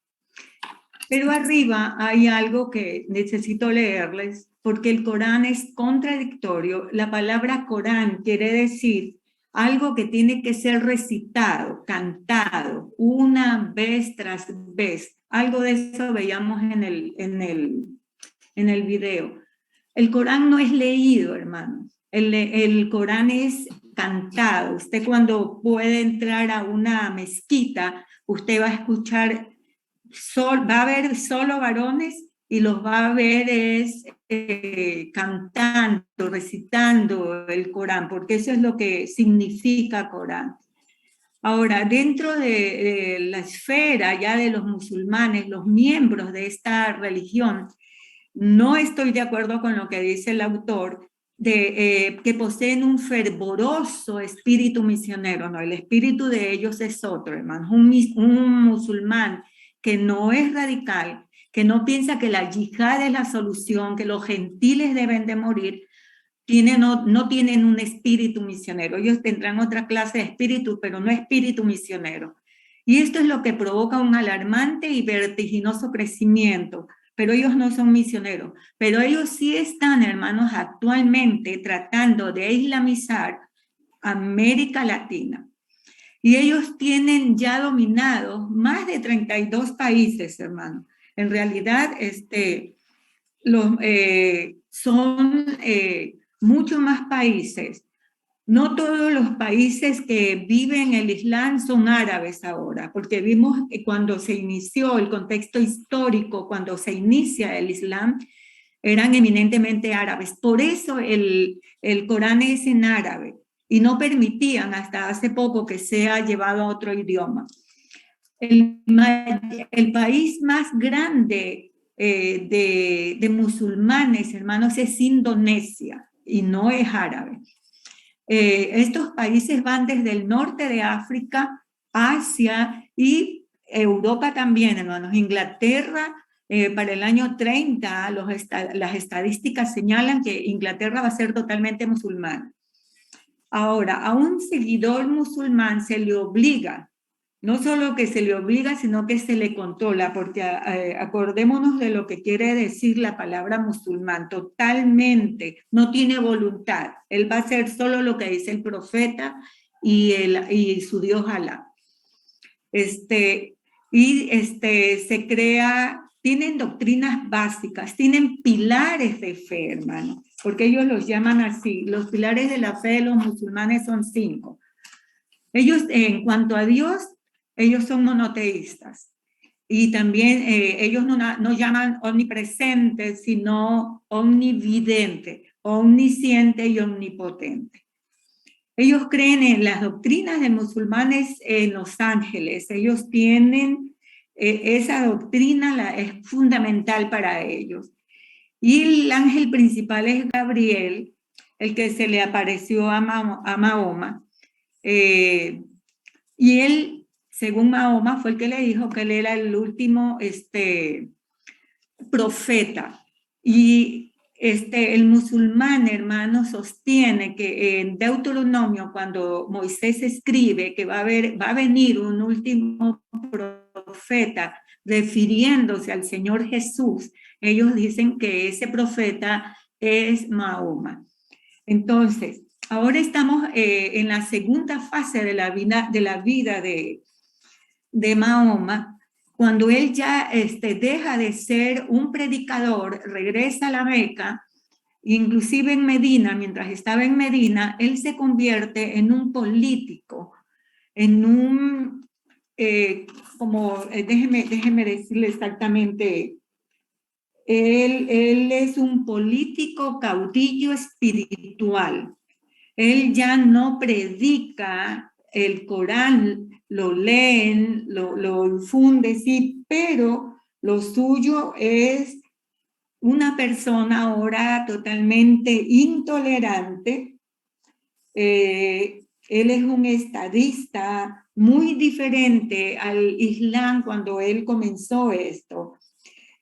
Pero arriba hay algo que necesito leerles, porque el Corán es contradictorio. La palabra Corán quiere decir algo que tiene que ser recitado, cantado, una vez tras vez. Algo de eso veíamos en el video. El Corán no es leído, hermanos. El Corán es cantado. Usted cuando puede entrar a una mezquita, usted va a escuchar, va a ver solo varones y los va a ver cantando, recitando el Corán, porque eso es lo que significa Corán. Ahora, dentro de la esfera ya de los musulmanes, los miembros de esta religión, no estoy de acuerdo con lo que dice el autor, que poseen un fervoroso espíritu misionero. No, el espíritu de ellos es otro, hermano. Un musulmán que no es radical, que no piensa que la yihad es la solución, que los gentiles deben de morir, no tienen un espíritu misionero. Ellos tendrán otra clase de espíritu, pero no espíritu misionero. Y esto es lo que provoca un alarmante y vertiginoso crecimiento. Pero ellos no son misioneros. Pero ellos sí están, hermanos, actualmente tratando de islamizar América Latina. Y ellos tienen ya dominados más de 32 países, hermanos. En realidad, son muchos más países. No todos los países que viven el Islam son árabes ahora, porque vimos que cuando se inició el contexto histórico, cuando se inicia el Islam, eran eminentemente árabes. Por eso el Corán es en árabe y no permitían hasta hace poco que sea llevado a otro idioma. El país más grande de musulmanes, hermanos, es Indonesia y no es árabe. Estos países van desde el norte de África, Asia y Europa también, hermanos. Inglaterra, para el año 30, las estadísticas señalan que Inglaterra va a ser totalmente musulmana. Ahora, a un seguidor musulmán se le obliga, no solo que se le obliga, sino que se le controla, porque acordémonos de lo que quiere decir la palabra musulmán, totalmente, no tiene voluntad. Él va a hacer solo lo que dice el profeta y su Dios Alá. Se crea, tienen doctrinas básicas, tienen pilares de fe, hermano, porque ellos los llaman así. Los pilares de la fe de los musulmanes son 5. Ellos, en cuanto a Dios, ellos son monoteístas. Y también ellos no llaman omnipresente, sino omnividente, omnisciente y omnipotente. Ellos creen en las doctrinas de musulmanes en los ángeles. Ellos tienen esa doctrina, es fundamental para ellos. Y el ángel principal es Gabriel, el que se le apareció a Mahoma. Y él, según Mahoma, fue el que le dijo que él era el último profeta. Y el musulmán, hermano, sostiene que en Deuteronomio, cuando Moisés escribe que va a venir un último profeta refiriéndose al Señor Jesús, ellos dicen que ese profeta es Mahoma. Entonces, ahora estamos en la segunda fase de la vida de Mahoma, cuando él ya deja de ser un predicador, regresa a la Meca, inclusive en Medina, mientras estaba en Medina, él se convierte en un político, en un, déjeme decirle exactamente, él es un político caudillo espiritual. Él ya no predica el Corán, lo leen, lo infunde, sí, pero lo suyo es una persona ahora totalmente intolerante. Él es un estadista muy diferente al Islam cuando él comenzó esto.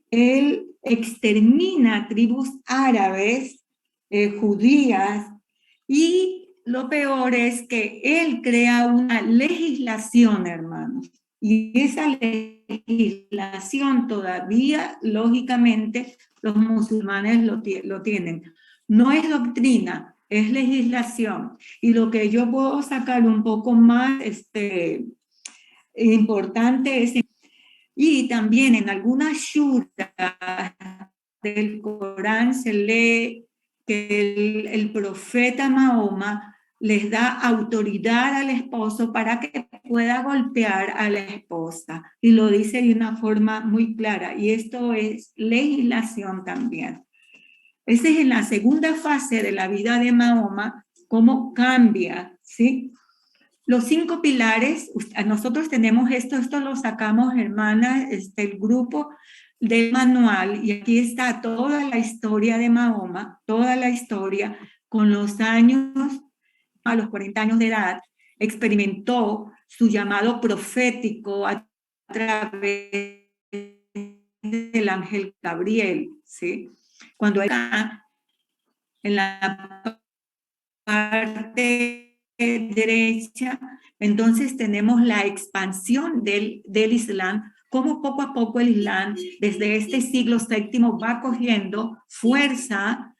Él extermina tribus árabes, judías, y lo peor es que él crea una legislación, hermanos, Y esa legislación todavía, lógicamente, los musulmanes lo tienen. No es doctrina, es legislación. Y lo que yo puedo sacar un poco más importante es, y también en algunas shuras del Corán se lee que el profeta Mahoma les da autoridad al esposo para que pueda golpear a la esposa. Y lo dice de una forma muy clara. Y esto es legislación también. Esa es en la segunda fase de la vida de Mahoma, cómo cambia, ¿sí? Los 5 pilares, nosotros tenemos esto lo sacamos, hermana, el grupo del manual, y aquí está toda la historia de Mahoma, toda la historia, con los años, a los 40 años de edad, experimentó su llamado profético a través del ángel Gabriel, ¿sí? Cuando era en la parte derecha, entonces tenemos la expansión del Islam, como poco a poco el Islam desde este siglo VII va cogiendo fuerza,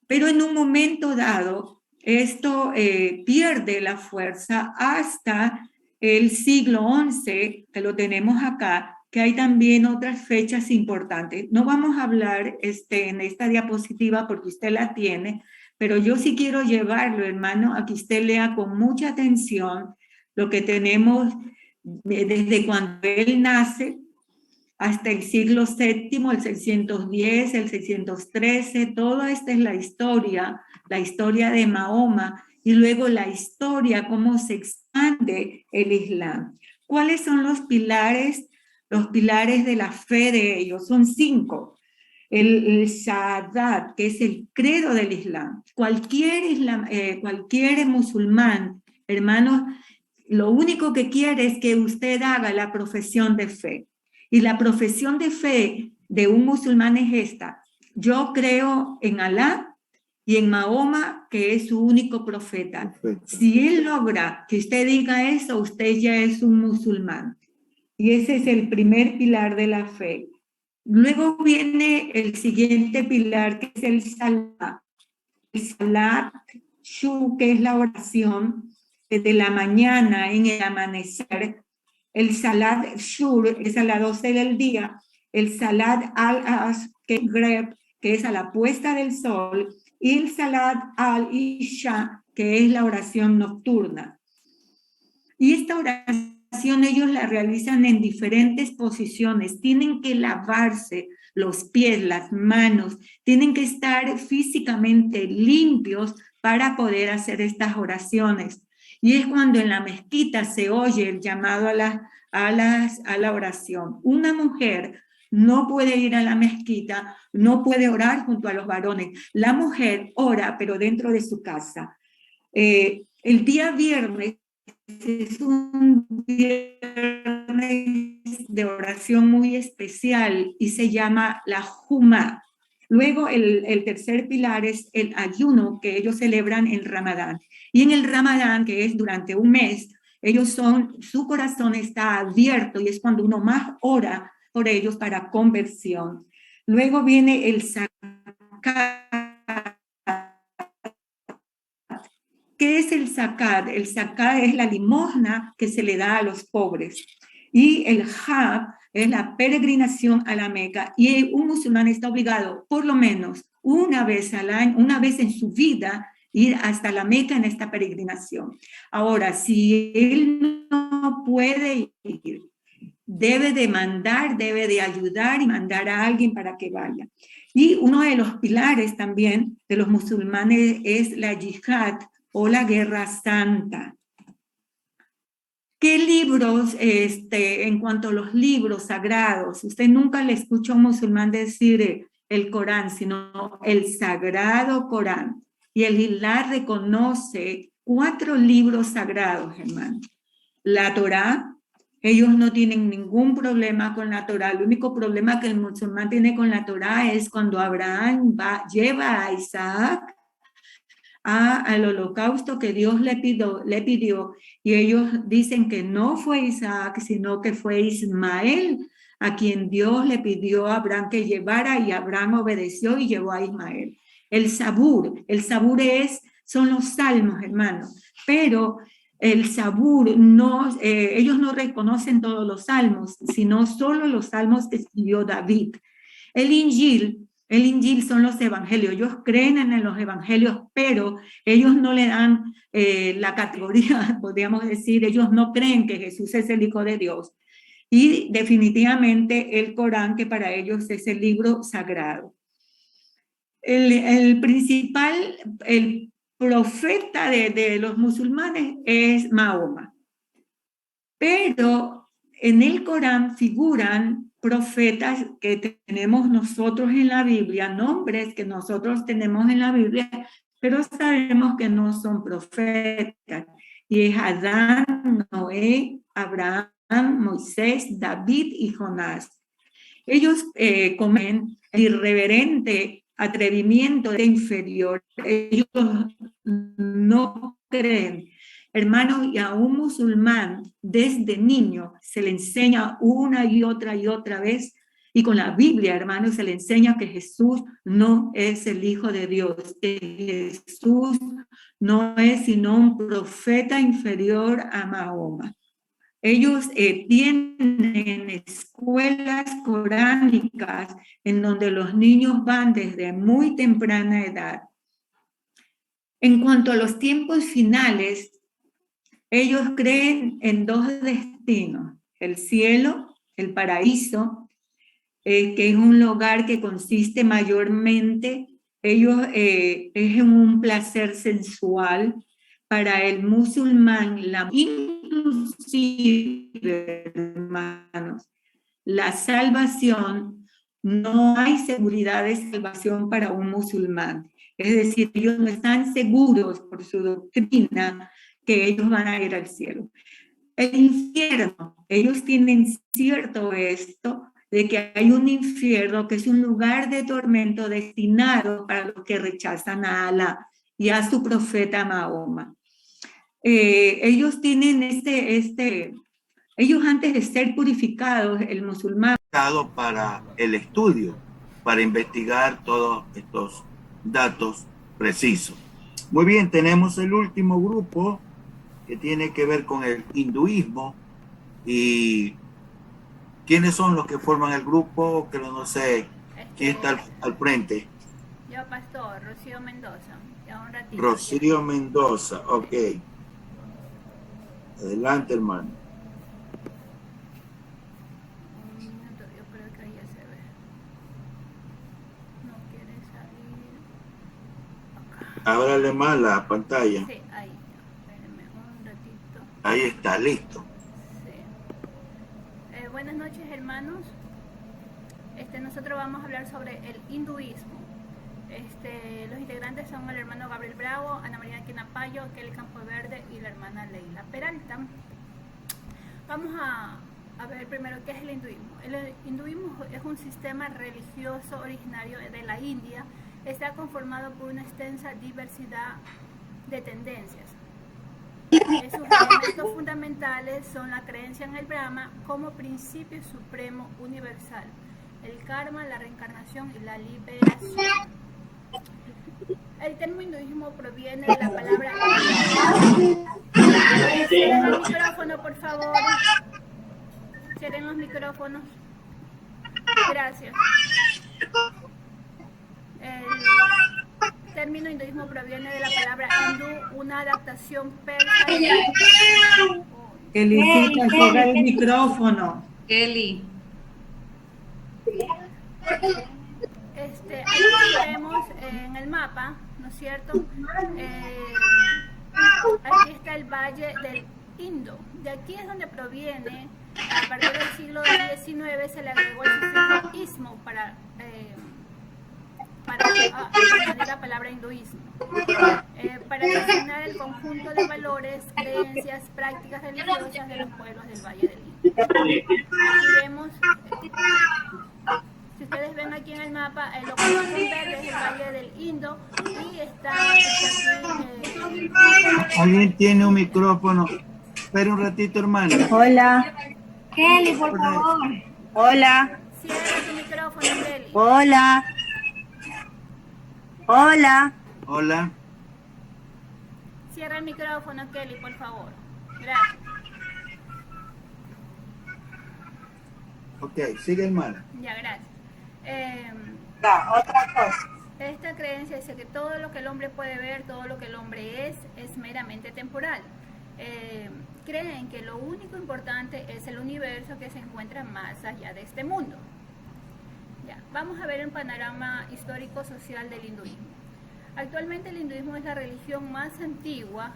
pero en un momento dado esto pierde la fuerza hasta el siglo XI, que lo tenemos acá, que hay también otras fechas importantes. No vamos a hablar en esta diapositiva porque usted la tiene, pero yo sí quiero llevarlo, hermano, a que usted lea con mucha atención lo que tenemos desde cuando él nace hasta el siglo VII, el 610, el 613, toda esta es la historia de Mahoma, y luego la historia, cómo se expande el Islam. ¿Cuáles son los pilares? Los pilares de la fe de ellos, son 5. El Shahadat, que es el credo del Islam. Cualquier musulmán, hermanos, lo único que quiere es que usted haga la profesión de fe. Y la profesión de fe de un musulmán es esta: yo creo en Alá y en Mahoma, que es su único profeta. Perfecto. Si él logra que usted diga eso, usted ya es un musulmán. Y ese es el primer pilar de la fe. Luego viene el siguiente pilar, que es el Salat. El Salat Shu, que es la oración desde la mañana en el amanecer. El Salat Shur es a las 12 del día. El Salat al-As, que es a la puesta del sol. Y el Salat al-Isha, que es la oración nocturna. Y esta oración ellos la realizan en diferentes posiciones. Tienen que lavarse los pies, las manos, tienen que estar físicamente limpios para poder hacer estas oraciones. Y es cuando en la mezquita se oye el llamado a la oración. Una mujer no puede ir a la mezquita, no puede orar junto a los varones. La mujer ora, pero dentro de su casa. El día viernes es un viernes de oración muy especial y se llama la Juma. Luego el tercer pilar es el ayuno, que ellos celebran en Ramadán. Y en el Ramadán, que es durante un mes, su corazón está abierto y es cuando uno más ora por ellos para conversión. Luego viene el zakat. ¿Qué es el zakat? El zakat es la limosna que se le da a los pobres. Y el hajj es la peregrinación a la Meca. Y un musulmán está obligado, por lo menos una vez al año, una vez en su vida, ir hasta la Meca en esta peregrinación. Ahora, si él no puede ir, debe de mandar, debe de ayudar y mandar a alguien para que vaya. Y uno de los pilares también de los musulmanes es la yihad, o la guerra santa. ¿Qué libros, en cuanto a los libros sagrados? Usted nunca le escucha a un musulmán decir el Corán, sino el sagrado Corán. Y el Islam reconoce 4 libros sagrados, hermano. La Torá, ellos no tienen ningún problema con la Torá. El único problema que el musulmán tiene con la Torá es cuando Abraham lleva a Isaac al holocausto que Dios le pidió, y ellos dicen que no fue Isaac, sino que fue Ismael a quien Dios le pidió a Abraham que llevara, y Abraham obedeció y llevó a Ismael. El sabur son los salmos, hermanos, pero el sabur, ellos no reconocen todos los salmos, sino solo los salmos que escribió David. El Injil son los evangelios. Ellos creen en los evangelios, pero ellos no le dan la categoría, podríamos decir, ellos no creen que Jesús es el Hijo de Dios. Y definitivamente el Corán, que para ellos es el libro sagrado. El profeta de los musulmanes es Mahoma. Pero en el Corán figuran profetas que tenemos nosotros en la Biblia, nombres que nosotros tenemos en la Biblia, pero sabemos que no son profetas. Y es Adán, Noé, Abraham, Moisés, David y Jonás. Ellos comen el irreverente atrevimiento de inferior. Ellos no creen. Hermanos, y a un musulmán desde niño se le enseña una y otra vez, y con la Biblia, hermanos, se le enseña que Jesús no es el Hijo de Dios, que Jesús no es sino un profeta inferior a Mahoma. Ellos tienen escuelas coránicas en donde los niños van desde muy temprana edad. En cuanto a los tiempos finales, ellos creen en dos destinos: el cielo, el paraíso, que es un lugar que consiste mayormente, es en un placer sensual. Para el musulmán, inclusive, hermanos, la salvación, no hay seguridad de salvación para un musulmán. Es decir, ellos no están seguros por su doctrina que ellos van a ir al cielo. El infierno, ellos tienen cierto esto, de que hay un infierno que es un lugar de tormento destinado para los que rechazan a Alá y a su profeta Mahoma. Ellos tienen ellos antes de ser purificados, el musulmán, para el estudio, para investigar todos estos datos precisos. Muy bien, tenemos el último grupo que tiene que ver con el hinduismo. ¿Y quiénes son los que forman el grupo? Que no sé quién está al frente. Yo, pastor, Rocío Mendoza. Ya un ratito. Rocío Mendoza, ok. Adelante, hermano. Un minuto, yo creo que ahí ya se ve. No quiere salir. Acá. Ábrale más la pantalla. Sí, ahí. Espérenme un ratito. Ahí está, listo. Sí. Buenas noches, hermanos. Nosotros vamos a hablar sobre el hinduismo. Los integrantes son el hermano Gabriel Bravo, Ana María Quinapayo, Kelly Campoverde y la hermana Leila Peralta. Vamos a ver primero qué es el hinduismo. El hinduismo es un sistema religioso originario de la India. Está conformado por una extensa diversidad de tendencias. Sus elementos fundamentales son la creencia en el Brahma como principio supremo universal, el karma, la reencarnación y la liberación. El término hinduismo proviene de la palabra. Cierren el micrófono, por favor. Cierren los micrófonos. Gracias. El término hinduismo proviene de la palabra hindú, una adaptación persa. Elisita, cierra el micrófono. Kelly. Aquí vemos en el mapa, ¿no es cierto? Aquí está el Valle del Indo. De aquí es donde proviene, a partir del siglo XIX se le agregó el sufijo ismo para añadir la palabra hinduismo. Para designar el conjunto de valores, creencias, prácticas religiosas de los pueblos del Valle del Indo. Aquí vemos, si ustedes ven aquí en el mapa, lo que pueden ver es el Valle del Indo y está aquí, Alguien tiene un micrófono. Espera un ratito, hermano. Hola. Kelly, por favor. Hola. Cierra tu micrófono, Kelly. Hola. Hola. Hola. Cierra el micrófono, Kelly, por favor. Gracias. Ok, sigue, hermana. Ya, gracias. Otra cosa. Esta creencia dice que todo lo que el hombre puede ver, todo lo que el hombre es meramente temporal. Creen que lo único importante es el universo que se encuentra más allá de este mundo. Ya, vamos a ver el panorama histórico-social del hinduismo. Actualmente el hinduismo es la religión más antigua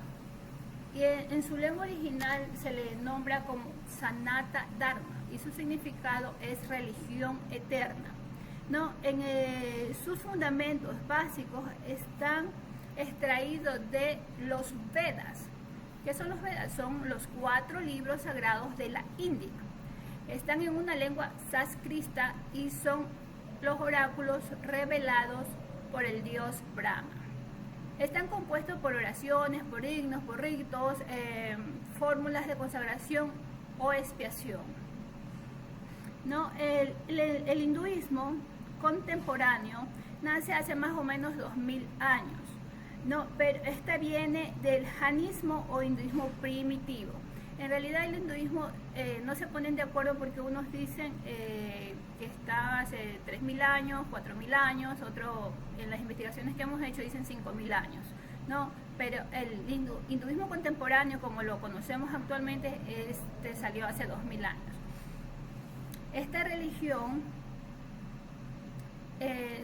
y en su lengua original se le nombra como Sanata Dharma y su significado es religión eterna. ¿No? Sus fundamentos básicos están extraídos de los Vedas. ¿Qué son los Vedas? Son los 4 libros sagrados de la India. Están en una lengua sánscrita y son los oráculos revelados por el dios Brahma. Están compuestos por oraciones, por himnos, por ritos, fórmulas de consagración o expiación. ¿No? El hinduismo contemporáneo nace hace más o menos 2000 años. No, pero esta viene del jainismo o hinduismo primitivo. En realidad el hinduismo no se ponen de acuerdo porque unos dicen que está hace 3000 años, 4000 años, otros en las investigaciones que hemos hecho dicen 5000 años, ¿no? Pero el hinduismo contemporáneo, como lo conocemos actualmente, salió hace 2000 años. Esta religión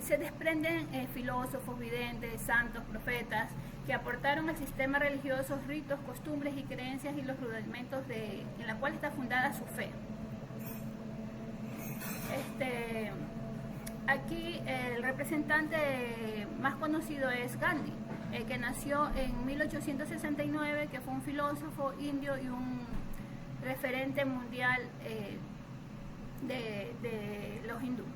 se desprenden filósofos, videntes, santos, profetas, que aportaron al sistema religioso ritos, costumbres y creencias y los rudimentos en la cual está fundada su fe. Aquí el representante más conocido es Gandhi, que nació en 1869, que fue un filósofo indio y un referente mundial de los hindúes.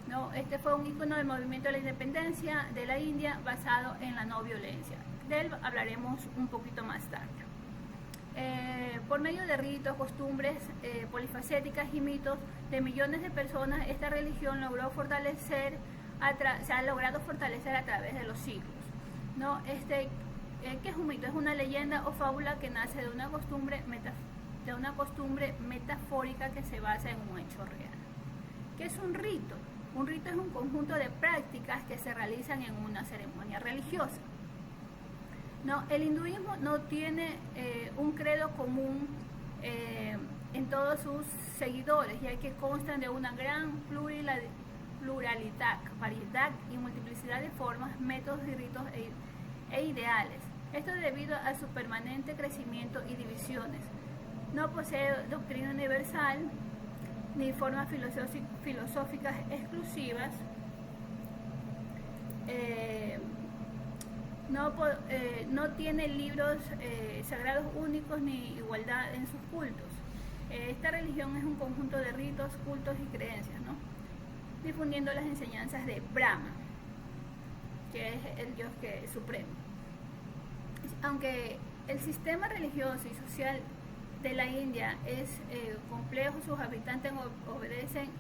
¿No? Este fue un ícono del movimiento de la independencia de la India basado en la no violencia. De él hablaremos un poquito más tarde. Por medio de ritos, costumbres polifacéticas y mitos de millones de personas, esta religión logró se ha logrado fortalecer a través de los siglos. ¿No? ¿Qué es un mito? Es una leyenda o fábula que nace de una costumbre metafórica que se basa en un hecho real. ¿Qué es un rito? Un rito es un conjunto de prácticas que se realizan en una ceremonia religiosa. No, el hinduismo no tiene un credo común en todos sus seguidores, ya que constan de una gran pluralidad, variedad y multiplicidad de formas, métodos y ritos e ideales. Esto debido a su permanente crecimiento y divisiones. No posee doctrina universal ni formas filosóficas exclusivas. No tiene libros sagrados únicos ni igualdad en sus cultos. Esta religión es un conjunto de ritos, cultos y creencias, ¿no? Difundiendo las enseñanzas de Brahma, que es el dios supremo. Aunque el sistema religioso y social de la India es complejo, sus habitantes obedecen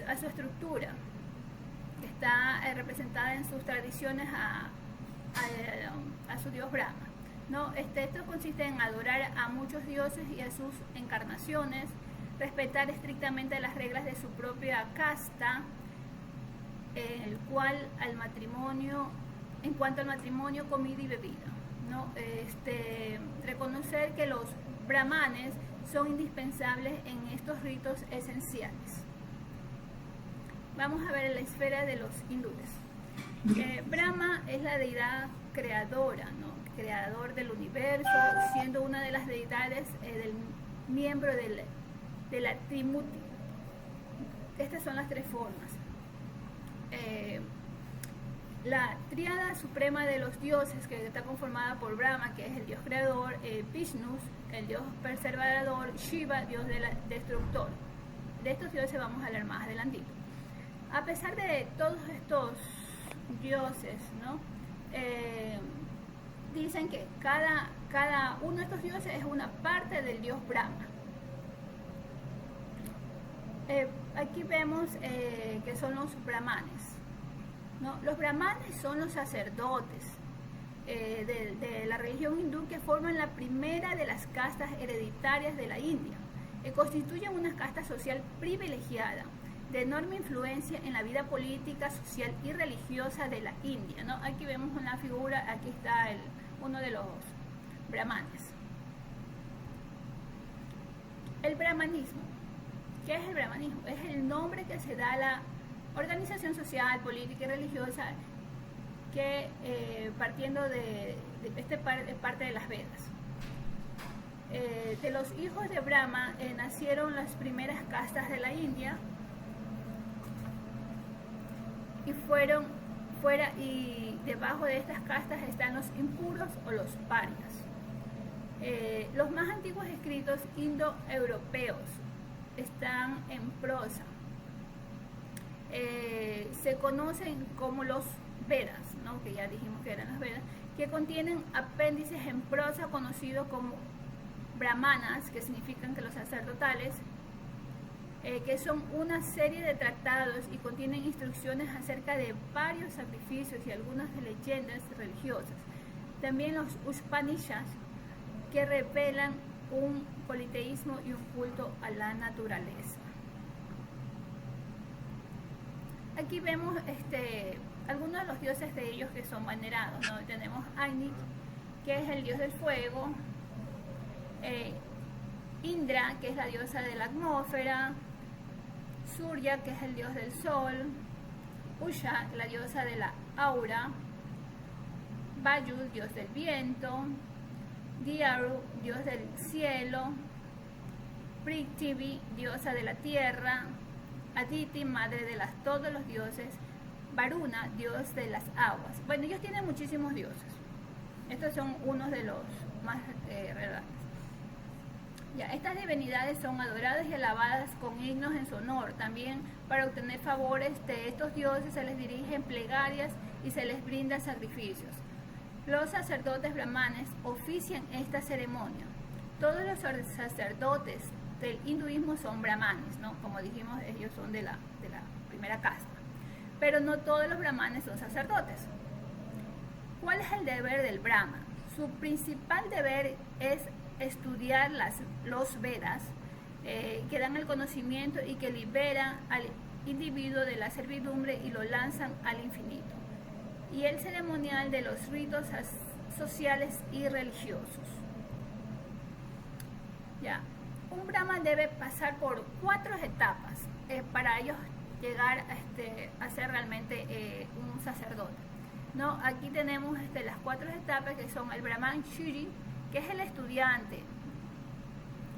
a su estructura, que está representada en sus tradiciones a su dios Brahma. ¿No? Esto consiste en adorar a muchos dioses y a sus encarnaciones, respetar estrictamente las reglas de su propia casta, en cuanto al matrimonio, comida y bebida, ¿no? Reconocer que los brahmanes son indispensables en estos ritos esenciales. Vamos a ver la esfera de los hindúes. Brahma es la deidad creadora, ¿no? Creador del universo, siendo una de las deidades del miembro de la Trimurti. Estas son las 3 formas. La tríada suprema de los dioses, que está conformada por Brahma, que es el dios creador, Vishnu, el dios preservador, Shiva, dios destructor. De estos dioses vamos a hablar más adelantito. a pesar de todos estos dioses, ¿no? Dicen que cada uno de estos dioses es una parte del dios Brahma. Aquí vemos que son los brahmanes, ¿no? Los brahmanes son los sacerdotes de la religión hindú que forman la primera de las castas hereditarias de la India. Constituyen una casta social privilegiada de enorme influencia en la vida política, social y religiosa de la India, ¿no? Aquí vemos una figura, aquí está uno de los brahmanes. El brahmanismo. ¿Qué es el brahmanismo? Es el nombre que se da a la organización social, política y religiosa que partiendo de parte de las Vedas. De los hijos de Brahma nacieron las primeras castas de la India y debajo de estas castas están los impuros o los parias. Los más antiguos escritos indoeuropeos están en prosa. Se conocen como los Vedas, ¿no? Que ya dijimos que eran las Vedas, que contienen apéndices en prosa conocidos como brahmanas, que significan que los sacerdotales, que son una serie de tratados y contienen instrucciones acerca de varios sacrificios y algunas leyendas religiosas. También los Upanishads, que revelan un politeísmo y un culto a la naturaleza. Aquí vemos algunos de los dioses de ellos que son venerados, ¿no? Tenemos Agni, que es el dios del fuego, Indra, que es la diosa de la atmósfera, Surya, que es el dios del sol, Usha, la diosa de la aura, Vayu, dios del viento, Diaru, dios del cielo, Prithvi, diosa de la tierra, Aditi, madre de todos los dioses, Varuna, dios de las aguas. Bueno, ellos tienen muchísimos dioses. Estos son unos de los más relevantes. Ya, estas divinidades son adoradas y alabadas con himnos en su honor. También para obtener favores de estos dioses se les dirigen plegarias y se les brinda sacrificios. Los sacerdotes brahmanes ofician esta ceremonia. Todos los sacerdotes del hinduismo son brahmanes, ¿no? Como dijimos, ellos son de la primera casta. Pero no todos los brahmanes son sacerdotes. ¿Cuál es el deber del brahma? Su principal deber es estudiar los Vedas, que dan el conocimiento y que liberan al individuo de la servidumbre y lo lanzan al infinito. Y el ceremonial de los ritos sociales y religiosos. Ya. Un brahman debe pasar por 4 etapas para ellos llegar a ser realmente un sacerdote, ¿no? Aquí tenemos las 4 etapas que son el brahman shiri, que es el estudiante,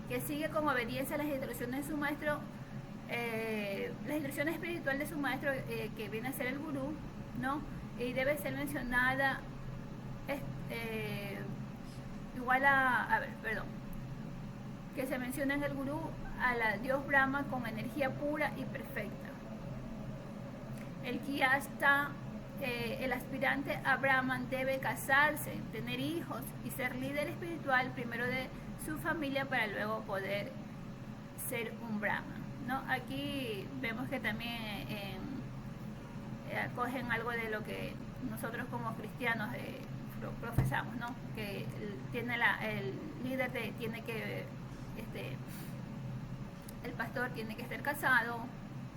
que sigue con obediencia a las instrucciones de su maestro, las instrucciones espirituales de su maestro, que viene a ser el gurú, ¿no? Y debe ser mencionada que se menciona en el gurú a la dios Brahma con energía pura y perfecta. El Gyasta, el aspirante a Brahman, debe casarse, tener hijos y ser líder espiritual primero de su familia para luego poder ser un Brahman, ¿no? Aquí vemos que también acogen algo de lo que nosotros como cristianos profesamos, ¿no? Que el líder tiene que, el pastor tiene que estar casado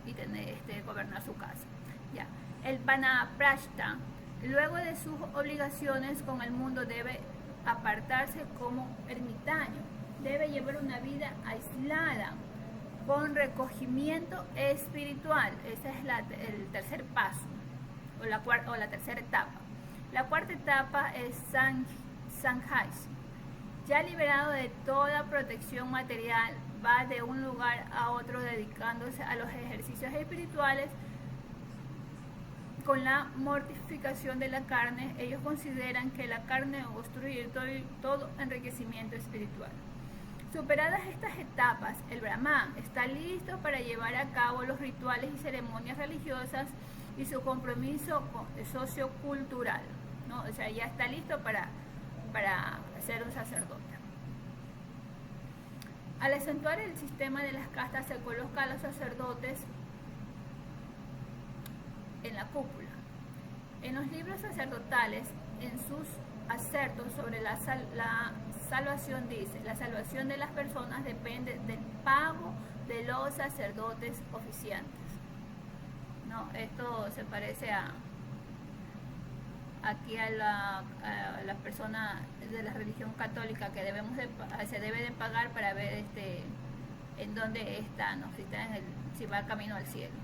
y gobernar su casa. Ya. El vanaprastha, luego de sus obligaciones con el mundo, debe apartarse como ermitaño, debe llevar una vida aislada, con recogimiento espiritual. Ese es el tercer paso, o la tercera etapa. La cuarta etapa es Sanghais. Ya liberado de toda protección material, va de un lugar a otro dedicándose a los ejercicios espirituales. Con la mortificación de la carne, ellos consideran que la carne obstruye todo enriquecimiento espiritual. Superadas estas etapas, el brahman está listo para llevar a cabo los rituales y ceremonias religiosas y su compromiso sociocultural, ¿no? O sea, ya está listo para ser un sacerdote. Al acentuar el sistema de las castas, se coloca a los sacerdotes en la cúpula. En los libros sacerdotales, en sus acertos sobre la salvación, dice: la salvación de las personas depende del pago de los sacerdotes oficiantes. No, esto se parece aquí a la persona de la religión católica, que se debe de pagar para ver en dónde está, ¿no? Si va camino al cielo.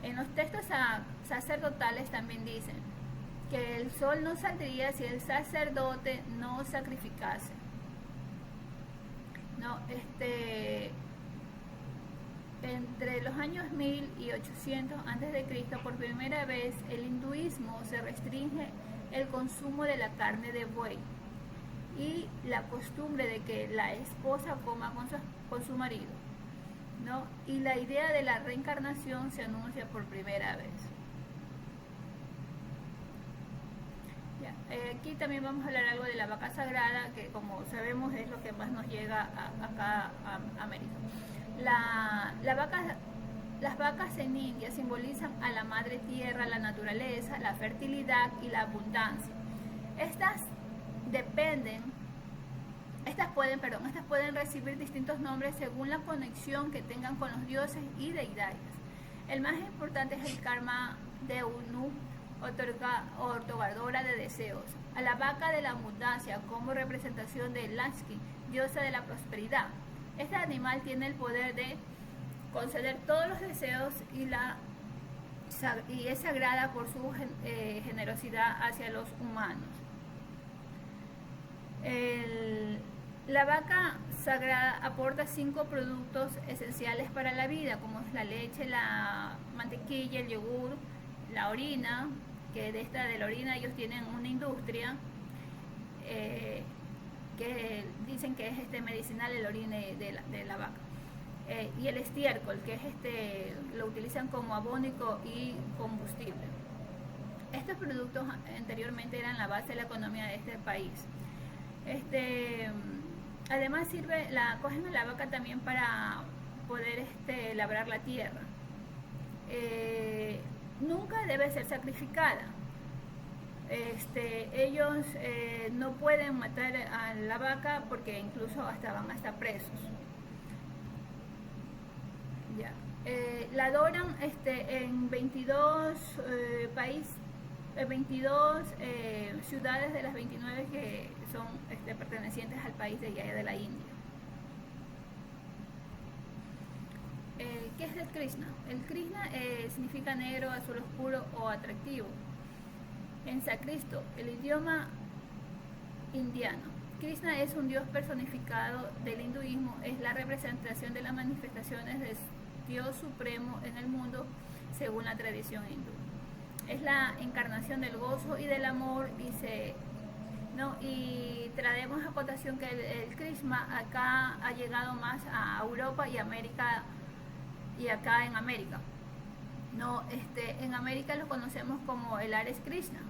En los textos sacerdotales también dicen que el sol no saldría si el sacerdote no sacrificase. No, entre los años 1000 y 800 a.C., por primera vez el hinduismo se restringe el consumo de la carne de buey y la costumbre de que la esposa coma con su marido, ¿no? Y la idea de la reencarnación se anuncia por primera vez. Aquí también vamos a hablar algo de la vaca sagrada, que como sabemos es lo que más nos llega acá a América. Las vacas en India simbolizan a la madre tierra, la naturaleza, la fertilidad y la abundancia. Estas pueden recibir distintos nombres según la conexión que tengan con los dioses y deidades. El más importante es el karma de Unu, otorgadora de deseos. A la vaca de la abundancia como representación de Lakshmi, diosa de la prosperidad. Este animal tiene el poder de conceder todos los deseos y es sagrada por su generosidad hacia los humanos. La vaca sagrada aporta 5 productos esenciales para la vida, como es la leche, la mantequilla, el yogur, la orina, que de la orina ellos tienen una industria que dicen que es medicinal, el orina de la vaca, y el estiércol, que es lo utilizan como abónico y combustible. Estos productos anteriormente eran la base de la economía de este país. Además cogen a la vaca también para poder labrar la tierra. Nunca debe ser sacrificada. Ellos no pueden matar a la vaca porque incluso van hasta presos. Ya. La adoran en 22 países, 22 ciudades de las 29 que son pertenecientes al país de allá de la India. ¿Qué es el Krishna? El Krishna significa negro, azul oscuro o atractivo. En sánscrito, el idioma indiano, Krishna es un dios personificado del hinduismo, es la representación de las manifestaciones del Dios supremo en el mundo según la tradición hindú. Es la encarnación del gozo y del amor, y traemos a cotación que el Krishna acá ha llegado más a Europa y América, y acá en América. En América lo conocemos como el Hare Krishna.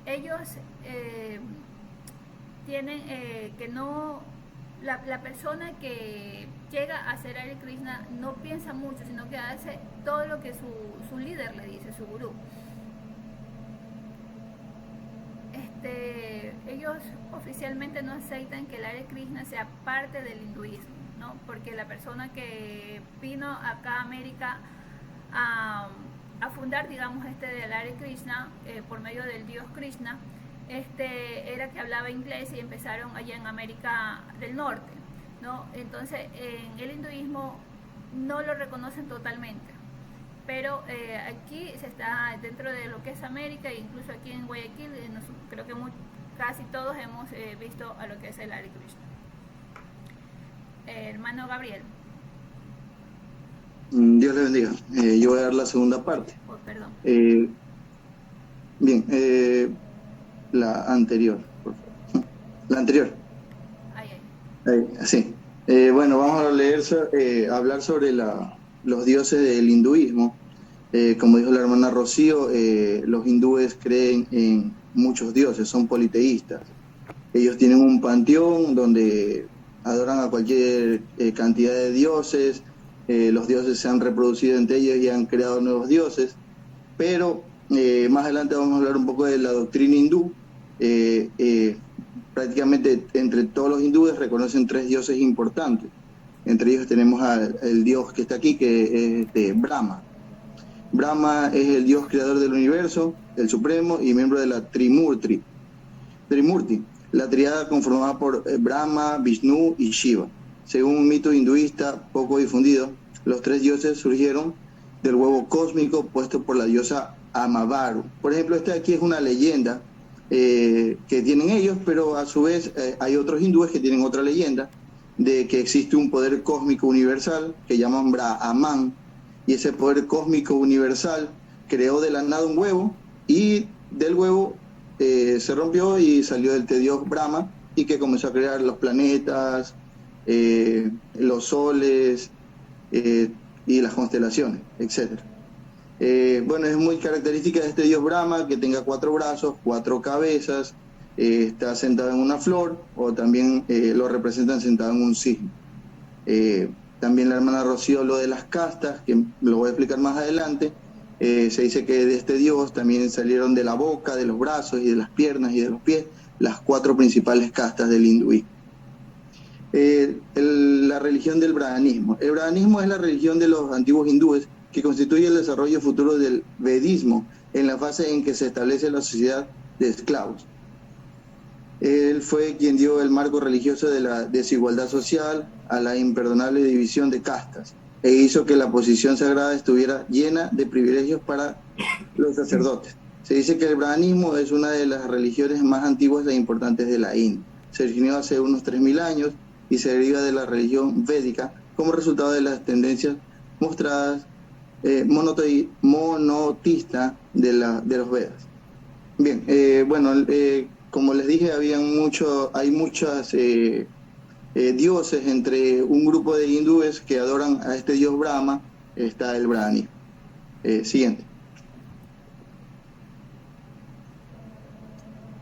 Ellos tienen que no, la persona que llega a ser Hare Krishna no piensa mucho, sino que hace todo lo que su líder le dice, su gurú. Ellos oficialmente no aceptan que el Hare Krishna sea parte del hinduismo, ¿no? Porque la persona que vino acá a América a fundar, digamos, del Hare Krishna por medio del dios Krishna, era que hablaba inglés y empezaron allá en América del Norte, ¿no? Entonces en el hinduismo no lo reconocen totalmente, pero aquí se está dentro de lo que es América, e incluso aquí en Guayaquil creo que casi todos hemos visto a lo que es el Hare Krishna. Hermano Gabriel. Dios le bendiga. Yo voy a dar la segunda parte. Oh, perdón. Bien, la anterior, por favor. La anterior. Sí. Bueno, vamos a leer, hablar sobre los dioses del hinduismo. Como dijo la hermana Rocío, los hindúes creen en muchos dioses, son politeístas. Ellos tienen un panteón donde adoran a cualquier cantidad de dioses. Los dioses se han reproducido entre ellos y han creado nuevos dioses. Pero más adelante vamos a hablar un poco de la doctrina hindú. Prácticamente entre todos los hindúes reconocen 3 dioses importantes. Entre ellos tenemos al dios que está aquí, que es Brahma. Brahma es el dios creador del universo, el supremo y miembro de la Trimurti, la triada conformada por Brahma, Vishnu y Shiva. Según un mito hinduista poco difundido, los 3 dioses surgieron del huevo cósmico puesto por la diosa Amavaru. Por ejemplo, esta aquí es una leyenda que tienen ellos, pero a su vez hay otros hindúes que tienen otra leyenda de que existe un poder cósmico universal que llaman Brahman, y ese poder cósmico universal creó de la nada un huevo, y del huevo se rompió y salió el dios Brahma, y que comenzó a crear los planetas, los soles y las constelaciones, etc. Bueno, es muy característica de este dios Brahma que tenga 4 brazos, 4 cabezas, está sentado en una flor, o también lo representan sentado en un cisne. También la hermana Rocío habló de las castas, que lo voy a explicar más adelante. Se dice que de este dios también salieron de la boca, de los brazos y de las piernas y de los pies las 4 principales castas del hinduismo. La religión del brahmanismo. El brahmanismo es la religión de los antiguos hindúes que constituye el desarrollo futuro del vedismo en la fase en que se establece la sociedad de esclavos. Él fue quien dio el marco religioso de la desigualdad social a la imperdonable división de castas e hizo que la posición sagrada estuviera llena de privilegios para los sacerdotes. Se dice que el brahmanismo es una de las religiones más antiguas e importantes de la India. Se originó hace unos 3000 años y se deriva de la religión védica como resultado de las tendencias mostradas monotista de los Vedas. Bien, como les dije, hay muchos dioses entre un grupo de hindúes que adoran a este dios Brahma. Está el brahmanismo. Siguiente.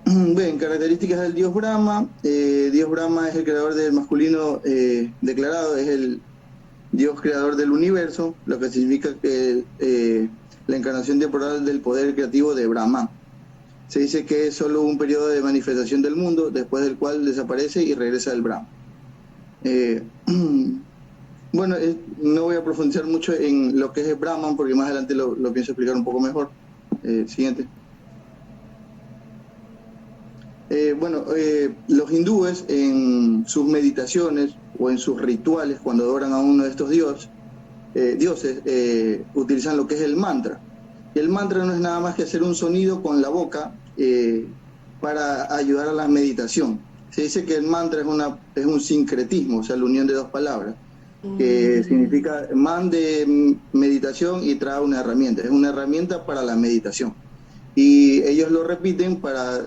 Bien, características del dios Brahma. Dios Brahma es el creador del masculino declarado, es el dios creador del universo, lo que significa que la encarnación temporal del poder creativo de Brahma. Se dice que es solo un periodo de manifestación del mundo, después del cual desaparece y regresa el Brahma. Bueno, no voy a profundizar mucho en lo que es el Brahman, porque más adelante lo pienso explicar un poco mejor. Siguiente. Los hindúes en sus meditaciones o en sus rituales, cuando adoran a uno de estos dioses, utilizan lo que es el mantra. Y el mantra no es nada más que hacer un sonido con la boca para ayudar a la meditación. Se dice que el mantra es un sincretismo, o sea, la unión de 2 palabras, que significa man de meditación y trae una herramienta. Es una herramienta para la meditación. Y ellos lo repiten para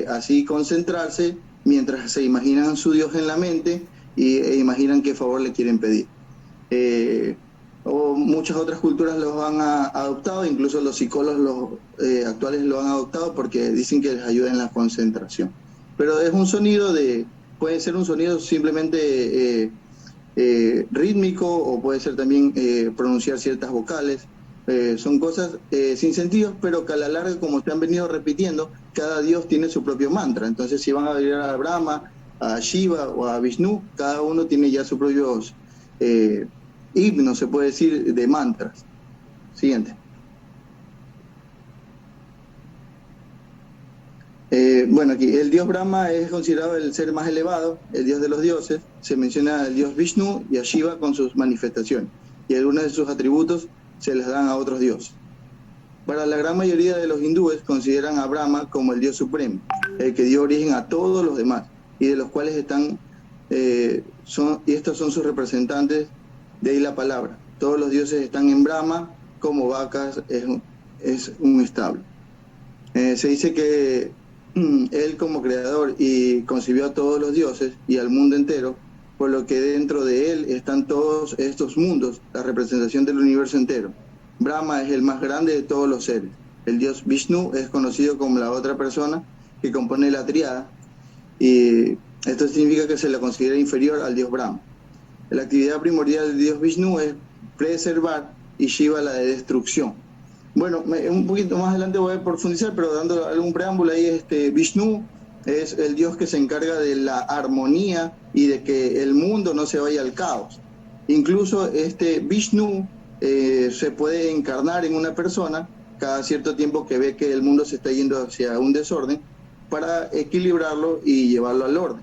así concentrarse mientras se imaginan su Dios en la mente e imaginan qué favor le quieren pedir. O muchas otras culturas los han adoptado, incluso los psicólogos actuales lo han adoptado porque dicen que les ayuda en la concentración. Pero es un sonido puede ser un sonido simplemente rítmico, o puede ser también pronunciar ciertas vocales. Son cosas sin sentido, pero que a la larga, como se han venido repitiendo, cada dios tiene su propio mantra. Entonces, si van a ver a Brahma, a Shiva o a Vishnu, cada uno tiene ya sus propios himnos, se puede decir, de mantras. Siguiente. Aquí el dios Brahma es considerado el ser más elevado, el dios de los dioses. Se menciona al dios Vishnu y a Shiva con sus manifestaciones, y algunos de sus atributos se les dan a otros dioses. Para la gran mayoría de los hindúes consideran a Brahma como el dios supremo, el que dio origen a todos los demás, y de los cuales estos son sus representantes, de ahí la palabra. Todos los dioses están en Brahma, como vacas es un establo. Se dice que él, como creador, y concibió a todos los dioses y al mundo entero, por lo que dentro de él están todos estos mundos, la representación del universo entero. Brahma es el más grande de todos los seres. El dios Vishnu es conocido como la otra persona que compone la tríada, y esto significa que se le considera inferior al dios Brahma. La actividad primordial del dios Vishnu es preservar y Shiva la de destrucción. Bueno, un poquito más adelante voy a profundizar, pero dando algún preámbulo ahí, Vishnu es el dios que se encarga de la armonía y de que el mundo no se vaya al caos. Incluso Vishnu se puede encarnar en una persona cada cierto tiempo que ve que el mundo se está yendo hacia un desorden, para equilibrarlo y llevarlo al orden.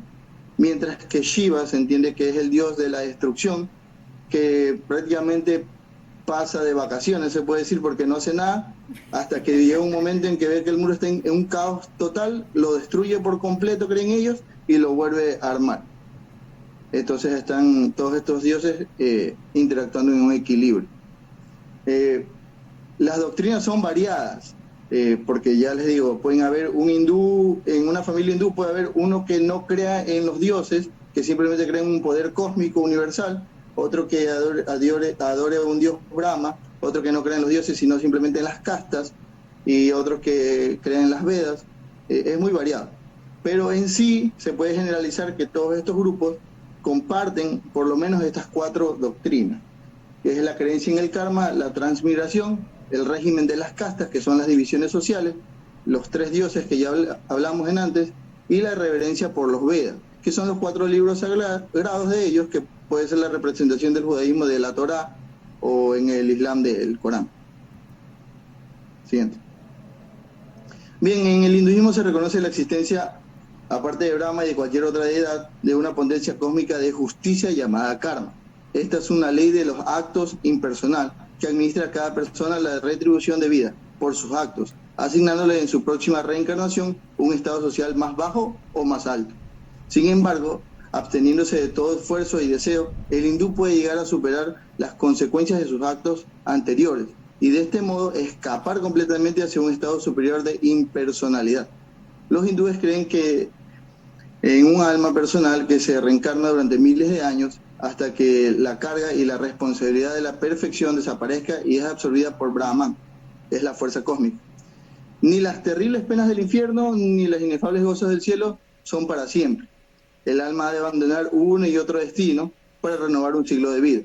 Mientras que Shiva se entiende que es el dios de la destrucción, que prácticamente pasa de vacaciones, se puede decir, porque no hace nada, hasta que llega un momento en que ve que el mundo está en un caos total, lo destruye por completo, creen ellos, y lo vuelve a armar. Entonces están todos estos dioses interactuando en un equilibrio. Las doctrinas son variadas, porque ya les digo, pueden haber un hindú, en una familia hindú puede haber uno que no crea en los dioses, que simplemente cree en un poder cósmico universal, otro que adore a un dios Brahma, otro que no cree en los dioses sino simplemente en las castas, y otros que creen en las Vedas. Es muy variado, pero en sí se puede generalizar que todos estos grupos comparten por lo menos estas 4 doctrinas, que es la creencia en el karma, la transmigración, el régimen de las castas, que son las divisiones sociales, los 3 dioses que ya hablamos en antes, y la reverencia por los Vedas, que son los 4 libros sagrados de ellos, que puede ser la representación del judaísmo de la Torá o en el Islam del Corán. Siguiente. Bien, en el hinduismo se reconoce la existencia, aparte de Brahma y de cualquier otra deidad, de una potencia cósmica de justicia llamada karma. Esta es una ley de los actos impersonal que administra a cada persona la retribución de vida por sus actos, asignándole en su próxima reencarnación un estado social más bajo o más alto. Sin embargo, absteniéndose de todo esfuerzo y deseo, el hindú puede llegar a superar las consecuencias de sus actos anteriores y de este modo escapar completamente hacia un estado superior de impersonalidad. Los hindúes creen que en un alma personal que se reencarna durante miles de años hasta que la carga y la responsabilidad de la perfección desaparezca y es absorbida por Brahman, es la fuerza cósmica. Ni las terribles penas del infierno ni las inefables gozos del cielo son para siempre. El alma ha de abandonar uno y otro destino para renovar un ciclo de vida.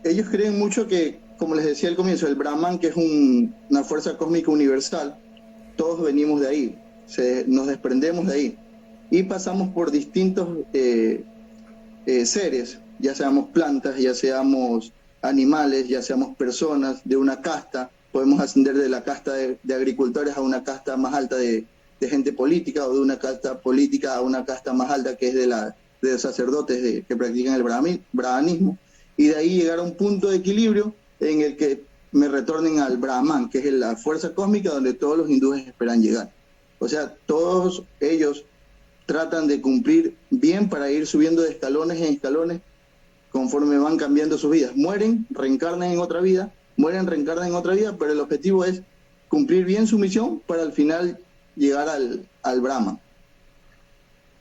Ellos creen mucho que, como les decía al comienzo, el Brahman, que es una fuerza cósmica universal, todos venimos de ahí, nos desprendemos de ahí y pasamos por distintos seres, ya seamos plantas, ya seamos animales, ya seamos personas de una casta. Podemos ascender de la casta de agricultores a una casta más alta de gente política, o de una casta política a una casta más alta que es de sacerdotes que practican el brahmanismo, y de ahí llegar a un punto de equilibrio en el que me retornen al Brahman, que es la fuerza cósmica donde todos los hindúes esperan llegar. O sea, todos ellos tratan de cumplir bien para ir subiendo de escalones en escalones conforme van cambiando sus vidas. Mueren, reencarnan en otra vida, mueren, reencarnan en otra vida, pero el objetivo es cumplir bien su misión para al final llegar al Brahman.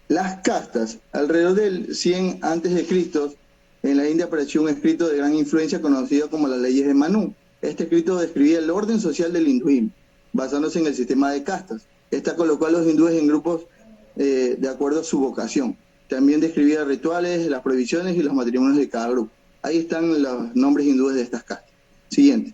Las castas. Alrededor del 100 a.C., en la India apareció un escrito de gran influencia conocido como las leyes de Manu. Este escrito describía el orden social del hinduismo, basándose en el sistema de castas. Esta colocó a los hindúes en grupos de acuerdo a su vocación. También describía rituales, las prohibiciones y los matrimonios de cada grupo. Ahí están los nombres hindúes de estas castas. Siguiente.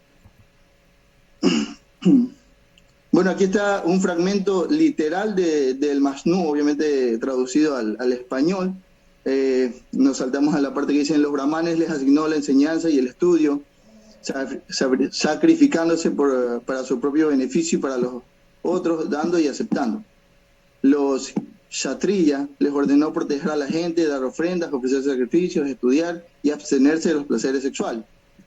Bueno, aquí está un fragmento literal del Masnu, obviamente traducido al español. Nos saltamos a la parte que dicen: los brahmanes les asignó la enseñanza y el estudio, sacrificándose para su propio beneficio y para los otros, dando y aceptando. Los kshatriya les ordenó proteger a la gente, dar ofrendas, ofrecer sacrificios, estudiar y abstenerse de los placeres sexuales.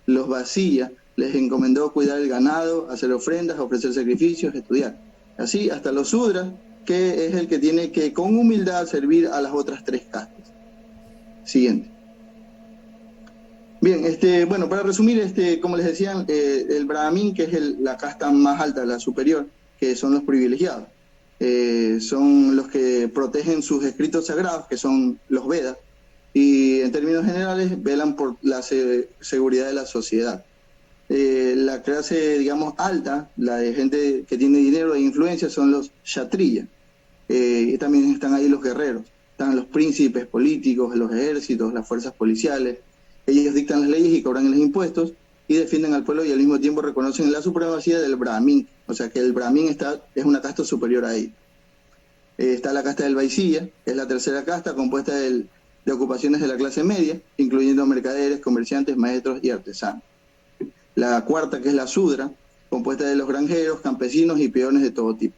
Los vasilla les encomendó cuidar el ganado, hacer ofrendas, ofrecer sacrificios, estudiar. Así hasta los sudras, que es el que tiene que con humildad servir a las otras 3 castas. Siguiente. Bien, bueno, para resumir, como les decían, el Brahmin, que es la casta más alta, la superior, que son los privilegiados. Son los que protegen sus escritos sagrados, que son los Vedas, y en términos generales velan por la seguridad de la sociedad. La clase, digamos, alta, la de gente que tiene dinero e influencia, son los kshatriya. Y también están ahí los guerreros, están los príncipes políticos, los ejércitos, las fuerzas policiales. Ellos dictan las leyes y cobran los impuestos y defienden al pueblo y al mismo tiempo reconocen la supremacía del brahmin, o sea que el brahmin es una casta superior a ellos. Está la casta del Vaisya, que es la tercera casta, compuesta de ocupaciones de la clase media, incluyendo mercaderes, comerciantes, maestros y artesanos. La cuarta, que es la Sudra, compuesta de los granjeros, campesinos y peones de todo tipo.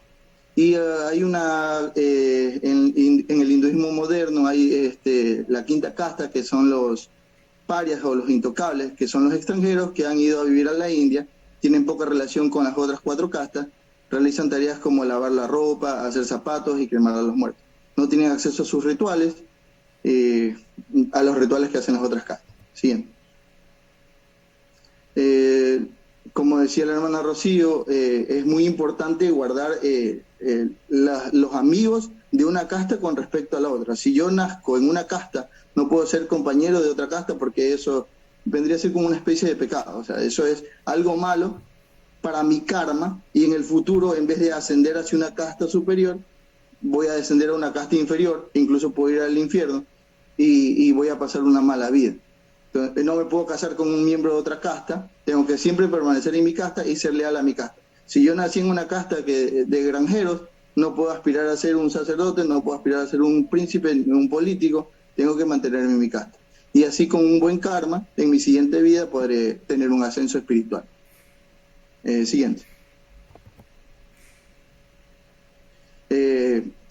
Y hay una, en el hinduismo moderno hay la quinta casta, que son los parias o los intocables, que son los extranjeros que han ido a vivir a la India, tienen poca relación con las otras 4 castas, realizan tareas como lavar la ropa, hacer zapatos y cremar a los muertos. No tienen acceso a sus rituales, a los rituales que hacen las otras castas. Siguiente. Como decía la hermana Rocío, es muy importante guardar los amigos de una casta con respecto a la otra. Si yo nazco en una casta, no puedo ser compañero de otra casta porque eso vendría a ser como una especie de pecado. O sea, eso es algo malo para mi karma y en el futuro, en vez de ascender hacia una casta superior, voy a descender a una casta inferior, incluso puedo ir al infierno y voy a pasar una mala vida. Entonces, no me puedo casar con un miembro de otra casta, tengo que siempre permanecer en mi casta y ser leal a mi casta. Si yo nací en una casta de granjeros, no puedo aspirar a ser un sacerdote, no puedo aspirar a ser un príncipe, un político, tengo que mantenerme en mi casta. Y así con un buen karma, en mi siguiente vida podré tener un ascenso espiritual. Siguiente.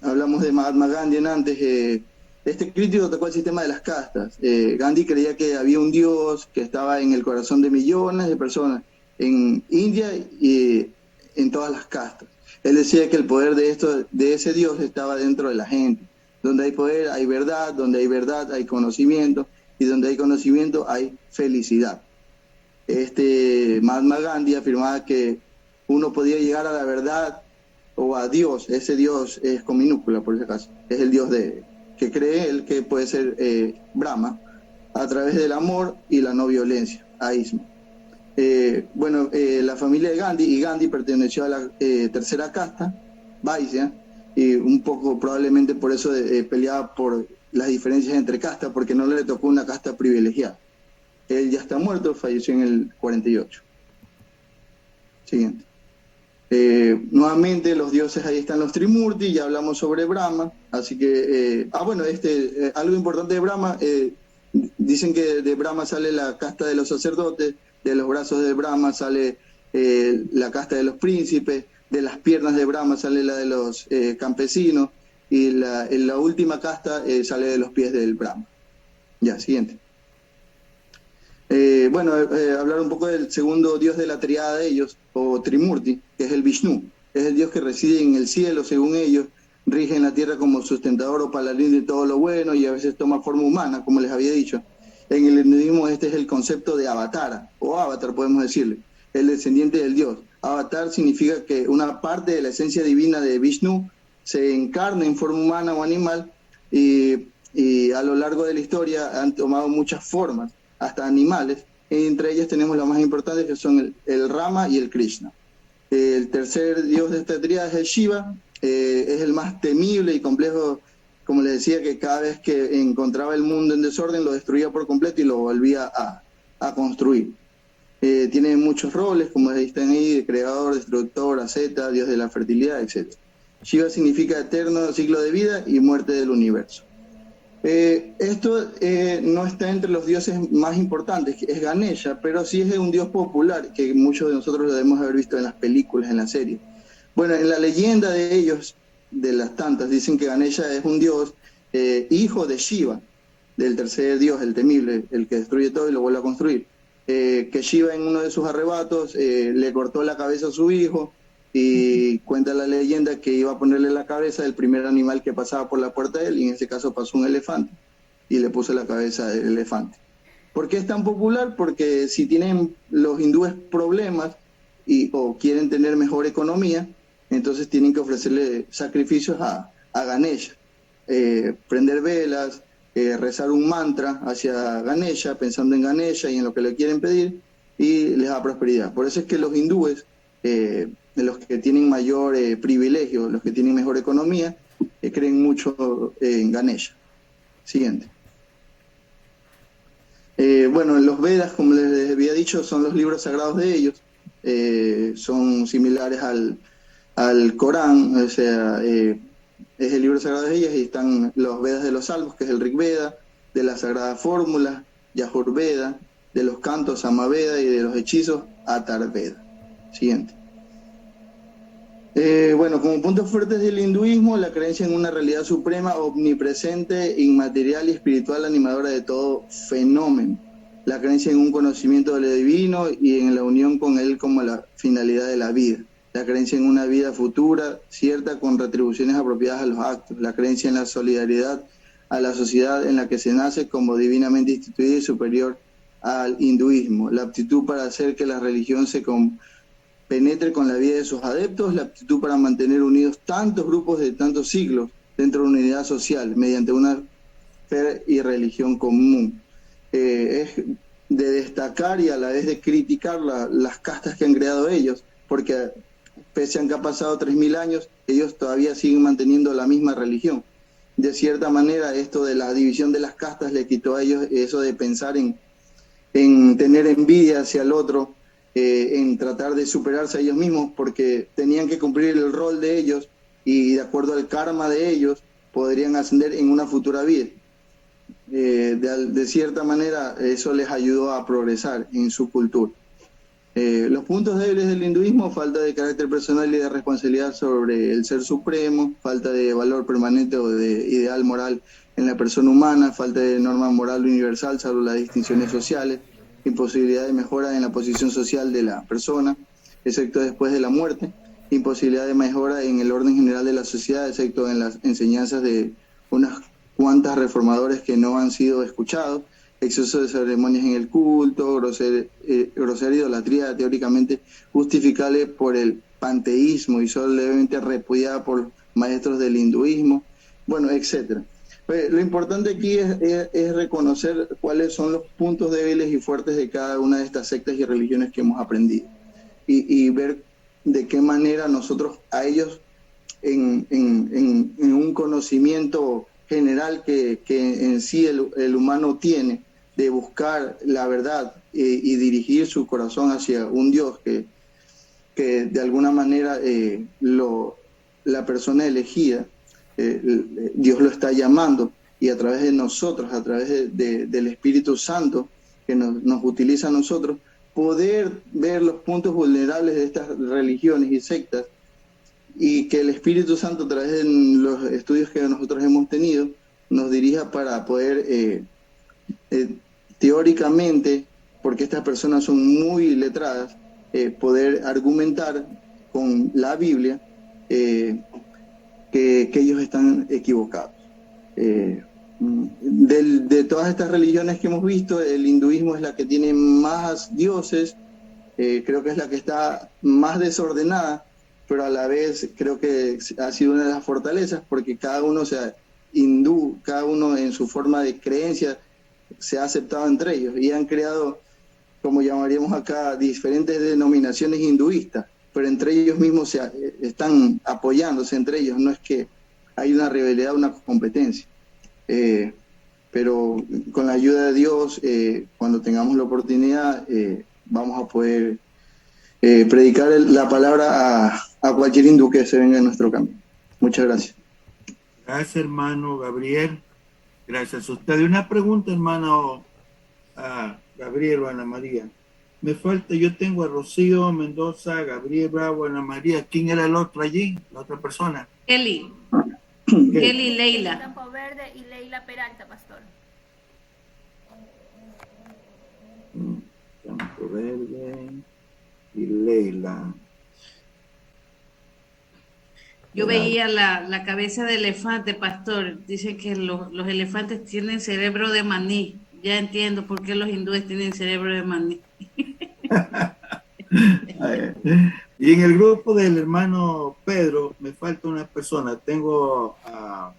Hablamos de Mahatma Gandhi antes. Este crítico tocó el sistema de las castas. Gandhi creía que había un Dios que estaba en el corazón de millones de personas en India y en todas las castas. Él decía que el poder de ese Dios estaba dentro de la gente. Donde hay poder hay verdad, donde hay verdad hay conocimiento y donde hay conocimiento hay felicidad. Mahatma Gandhi afirmaba que uno podía llegar a la verdad o a Dios. Ese Dios es con minúscula, por si acaso. Es el Dios que cree él que puede ser Brahma, a través del amor y la no violencia, aísmo. La familia de Gandhi, y Gandhi perteneció a la tercera casta, Vaisya, y un poco probablemente por eso peleaba por las diferencias entre castas, porque no le tocó una casta privilegiada. Él ya está muerto, falleció en el 48. Siguiente. Nuevamente los dioses, ahí están los Trimurti, ya hablamos sobre Brahma, así que, algo importante de Brahma, dicen que de Brahma sale la casta de los sacerdotes, de los brazos de Brahma sale la casta de los príncipes, de las piernas de Brahma sale la de los campesinos, y la última casta sale de los pies del Brahma. Ya, siguiente. Hablar un poco del segundo dios de la triada de ellos, o Trimurti, que es el Vishnu. Es el dios que reside en el cielo, según ellos, rige en la tierra como sustentador o paladín de todo lo bueno y a veces toma forma humana, como les había dicho. En el hinduismo este es el concepto de avatara, o avatar podemos decirle, el descendiente del dios. Avatar significa que una parte de la esencia divina de Vishnu se encarna en forma humana o animal y a lo largo de la historia han tomado muchas formas, hasta animales. Entre ellas tenemos las más importantes, que son el Rama y el Krishna. El tercer dios de esta tríada es el Shiva, es el más temible y complejo, como les decía, que cada vez que encontraba el mundo en desorden lo destruía por completo y lo volvía a construir. Tiene muchos roles, como están ahí, de creador, destructor, asceta, dios de la fertilidad, etc. Shiva significa eterno ciclo de vida y muerte del universo. Esto no está entre los dioses más importantes, que es Ganesha, pero sí es un dios popular, que muchos de nosotros lo debemos haber visto en las películas, en la serie. Bueno, en la leyenda de ellos, de las tantas, dicen que Ganesha es un dios hijo de Shiva, del tercer dios, el temible, el que destruye todo y lo vuelve a construir. Que Shiva en uno de sus arrebatos le cortó la cabeza a su hijo, y cuenta la leyenda que iba a ponerle la cabeza del primer animal que pasaba por la puerta de él, y en este caso pasó un elefante, y le puso la cabeza del elefante. ¿Por qué es tan popular? Porque si tienen los hindúes problemas o quieren tener mejor economía, entonces tienen que ofrecerle sacrificios a Ganesha, prender velas, rezar un mantra hacia Ganesha, pensando en Ganesha y en lo que le quieren pedir, y les da prosperidad. Por eso es que los hindúes, los que tienen mayor privilegio, los que tienen mejor economía, creen mucho en Ganesha. Siguiente. Bueno, los Vedas, como les había dicho, son los libros sagrados de ellos. Son similares al Corán, o sea, es el libro sagrado de ellas, y están los Vedas de los Salmos, que es el Rig Veda, de las Sagradas Fórmulas, Yajur Veda, de los cantos Samaveda, y de los hechizos Atar Veda. Siguiente. Bueno, como puntos fuertes del hinduismo, la creencia en una realidad suprema, omnipresente, inmaterial y espiritual, animadora de todo fenómeno. La creencia en un conocimiento de lo divino y en la unión con él como la finalidad de la vida. La creencia en una vida futura, cierta, con retribuciones apropiadas a los actos. La creencia en la solidaridad a la sociedad en la que se nace como divinamente instituida y superior al hinduismo. La aptitud para hacer que la religión se penetre con la vida de sus adeptos. La aptitud para mantener unidos tantos grupos de tantos siglos dentro de una unidad social mediante una fe y religión común. Es de destacar y a la vez de criticar las castas que han creado ellos, porque pese a que ha pasado 3000 años, ellos todavía siguen manteniendo la misma religión. De cierta manera, esto de la división de las castas le quitó a ellos eso de pensar en tener envidia hacia el otro, en tratar de superarse a ellos mismos, porque tenían que cumplir el rol de ellos y de acuerdo al karma de ellos podrían ascender en una futura vida. De cierta manera, eso les ayudó a progresar en su cultura. Los puntos débiles del hinduismo: falta de carácter personal y de responsabilidad sobre el ser supremo, falta de valor permanente o de ideal moral en la persona humana, falta de norma moral universal salvo las distinciones sociales, imposibilidad de mejora en la posición social de la persona, excepto después de la muerte, imposibilidad de mejora en el orden general de la sociedad, excepto en las enseñanzas de unas cuantas reformadores que no han sido escuchados, exceso de ceremonias en el culto, grosera idolatría teóricamente justificable por el panteísmo y solo levemente repudiada por maestros del hinduismo, bueno, etcétera. Lo importante aquí es reconocer cuáles son los puntos débiles y fuertes de cada una de estas sectas y religiones que hemos aprendido y ver de qué manera nosotros a ellos en un conocimiento general que en sí el humano tiene de buscar la verdad y dirigir su corazón hacia un Dios que de alguna manera la persona elegida, Dios lo está llamando, y a través de nosotros, a través del Espíritu Santo que nos utiliza a nosotros, poder ver los puntos vulnerables de estas religiones y sectas, y que el Espíritu Santo, a través de los estudios que nosotros hemos tenido, nos dirija para poder teóricamente, porque estas personas son muy letradas, poder argumentar con la Biblia que ellos están equivocados. De todas estas religiones que hemos visto, el hinduismo es la que tiene más dioses, creo que es la que está más desordenada, pero a la vez creo que ha sido una de las fortalezas, porque cada uno, o sea, hindú, cada uno en su forma de creencia se ha aceptado entre ellos y han creado, como llamaríamos acá, diferentes denominaciones hinduistas, pero entre ellos mismos están apoyándose entre ellos, no es que hay una rivalidad, una competencia. Pero con la ayuda de Dios, cuando tengamos la oportunidad, vamos a poder predicar la palabra a cualquier hindú que se venga en nuestro camino. Muchas gracias. Gracias, hermano Gabriel. Gracias a usted. Una pregunta, hermano Gabriel o Ana María. Me falta, yo tengo a Rocío Mendoza, Gabriel Bravo, Ana María. ¿Quién era el otro allí? La otra persona. Eli. Eli Leila. Campo Verde y Leila Peralta, pastor. Campo Verde y Leila. Yo veía la cabeza de elefante, pastor. Dicen que los elefantes tienen cerebro de maní. Ya entiendo por qué los hindúes tienen cerebro de maní. Y en el grupo del hermano Pedro me falta una persona. Tengo a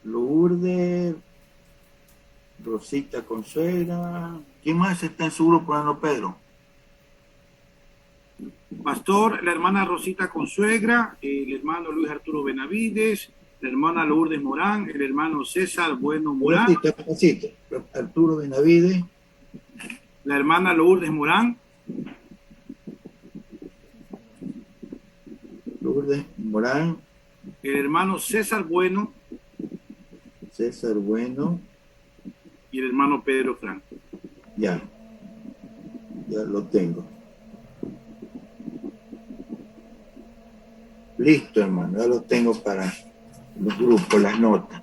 Lourdes Rosita Consuegra. ¿Quién más está en su grupo, hermano Pedro? Pastor, la hermana Rosita Consuegra, el hermano Luis Arturo Benavides, la hermana Lourdes Morán, el hermano César Bueno Morán. Rosita, Arturo Benavides. La hermana Lourdes Morán. Lourdes Morán. El hermano César Bueno. César Bueno. Y el hermano Pedro Franco. Ya lo tengo. Listo, hermano, ya lo tengo para los grupos, las notas.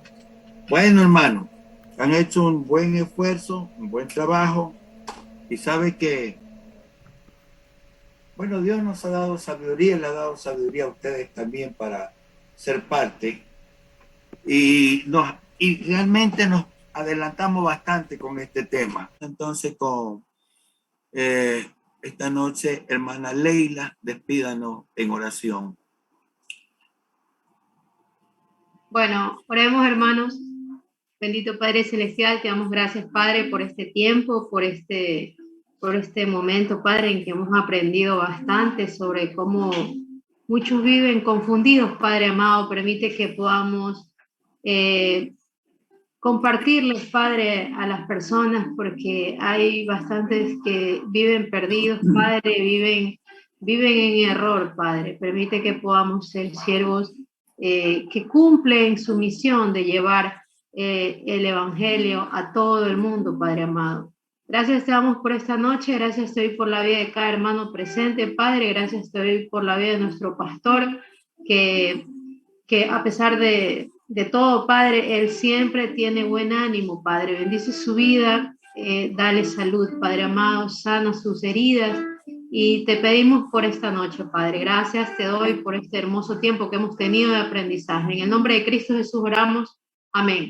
Bueno, hermano, han hecho un buen esfuerzo, un buen trabajo, y sabe que, bueno, Dios nos ha dado sabiduría, le ha dado sabiduría a ustedes también para ser parte, y realmente nos adelantamos bastante con este tema. Entonces, con esta noche, hermana Leila, despídanos en oración. Bueno, oremos, hermanos. Bendito Padre Celestial, te damos gracias, Padre, por este tiempo, por este momento, Padre, en que hemos aprendido bastante sobre cómo muchos viven confundidos, Padre amado. Permite que podamos compartirles, Padre, a las personas, porque hay bastantes que viven perdidos, Padre, viven en error, Padre. Permite que podamos ser siervos que cumplen su misión de llevar el Evangelio a todo el mundo, Padre amado. Gracias te damos por esta noche, gracias te doy por la vida de cada hermano presente, Padre, gracias te doy por la vida de nuestro pastor, que a pesar de todo, Padre, él siempre tiene buen ánimo, Padre. Bendice su vida, dale salud, Padre amado, sana sus heridas, y te pedimos por esta noche, Padre. Gracias te doy por este hermoso tiempo que hemos tenido de aprendizaje. En el nombre de Cristo Jesús oramos. Amén.